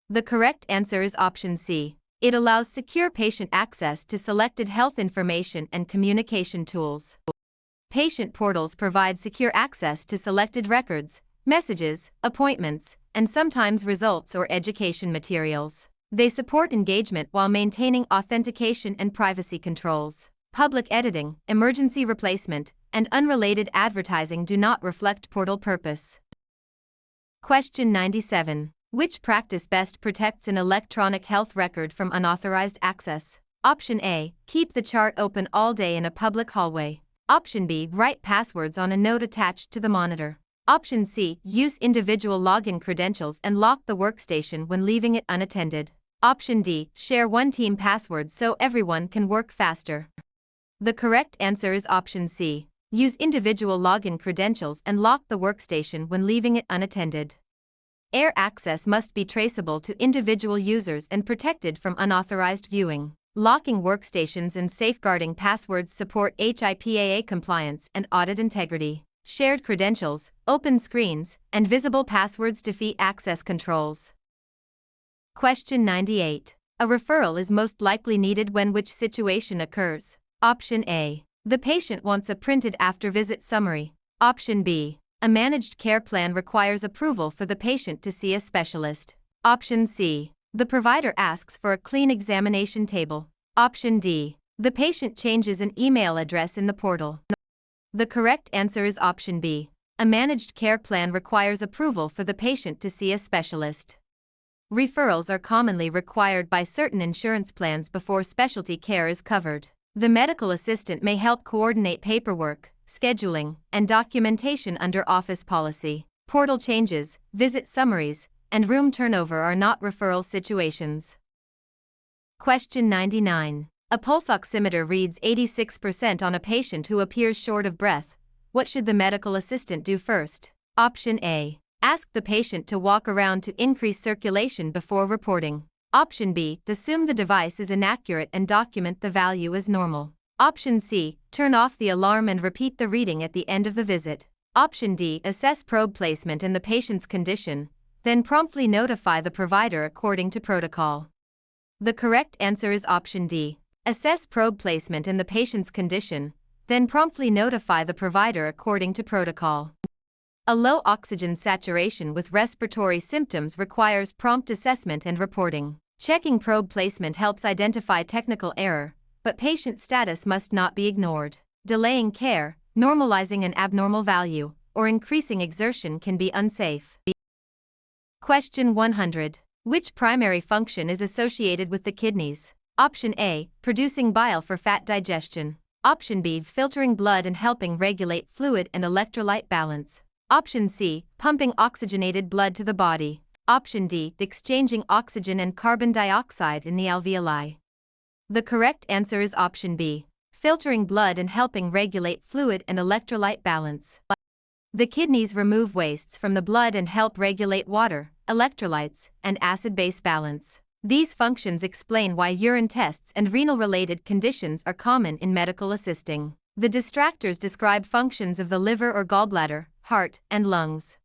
The correct answer is option C. It allows secure patient access to selected health information and communication tools. Patient portals provide secure access to selected records, messages, appointments, and sometimes results or education materials. They support engagement while maintaining authentication and privacy controls. Public editing, emergency replacement, and unrelated advertising do not reflect portal purpose. Question 97. Which practice best protects an electronic health record from unauthorized access? Option A, keep the chart open all day in a public hallway. Option B, write passwords on a note attached to the monitor. Option C, use individual login credentials and lock the workstation when leaving it unattended. Option D, share one team password so everyone can work faster. The correct answer is option C. Use individual login credentials and lock the workstation when leaving it unattended. Air access must be traceable to individual users and protected from unauthorized viewing. Locking workstations and safeguarding passwords support HIPAA compliance and audit integrity. Shared credentials, open screens, and visible passwords defeat access controls. Question 98. A referral is most likely needed when which situation occurs? Option A. The patient wants a printed after-visit summary. Option B. A managed care plan requires approval for the patient to see a specialist. Option C. The provider asks for a clean examination table. Option D. The patient changes an email address in the portal. The correct answer is option B. A managed care plan requires approval for the patient to see a specialist. Referrals are commonly required by certain insurance plans before specialty care is covered. The medical assistant may help coordinate paperwork, scheduling, and documentation under office policy. Portal changes, visit summaries, and room turnover are not referral situations. Question 99. A pulse oximeter reads 86% on a patient who appears short of breath. What should the medical assistant do first? Option A. Ask the patient to walk around to increase circulation before reporting. Option B. Assume the device is inaccurate and document the value as normal. Option C. Turn off the alarm and repeat the reading at the end of the visit. Option D. Assess probe placement and the patient's condition, then promptly notify the provider according to protocol. The correct answer is option D. Assess probe placement and the patient's condition, then promptly notify the provider according to protocol. A low oxygen saturation with respiratory symptoms requires prompt assessment and reporting. Checking probe placement helps identify technical error, but patient status must not be ignored. Delaying care, normalizing an abnormal value, or increasing exertion can be unsafe. Question 100. Which primary function is associated with the kidneys? Option A. Producing bile for fat digestion. Option B. Filtering blood and helping regulate fluid and electrolyte balance. Option C. Pumping oxygenated blood to the body. Option D. Exchanging oxygen and carbon dioxide in the alveoli. The correct answer is option B. Filtering blood and helping regulate fluid and electrolyte balance. The kidneys remove wastes from the blood and help regulate water, electrolytes, and acid-base balance. These functions explain why urine tests and renal-related conditions are common in medical assisting. The distractors describe functions of the liver or gallbladder, heart, and lungs.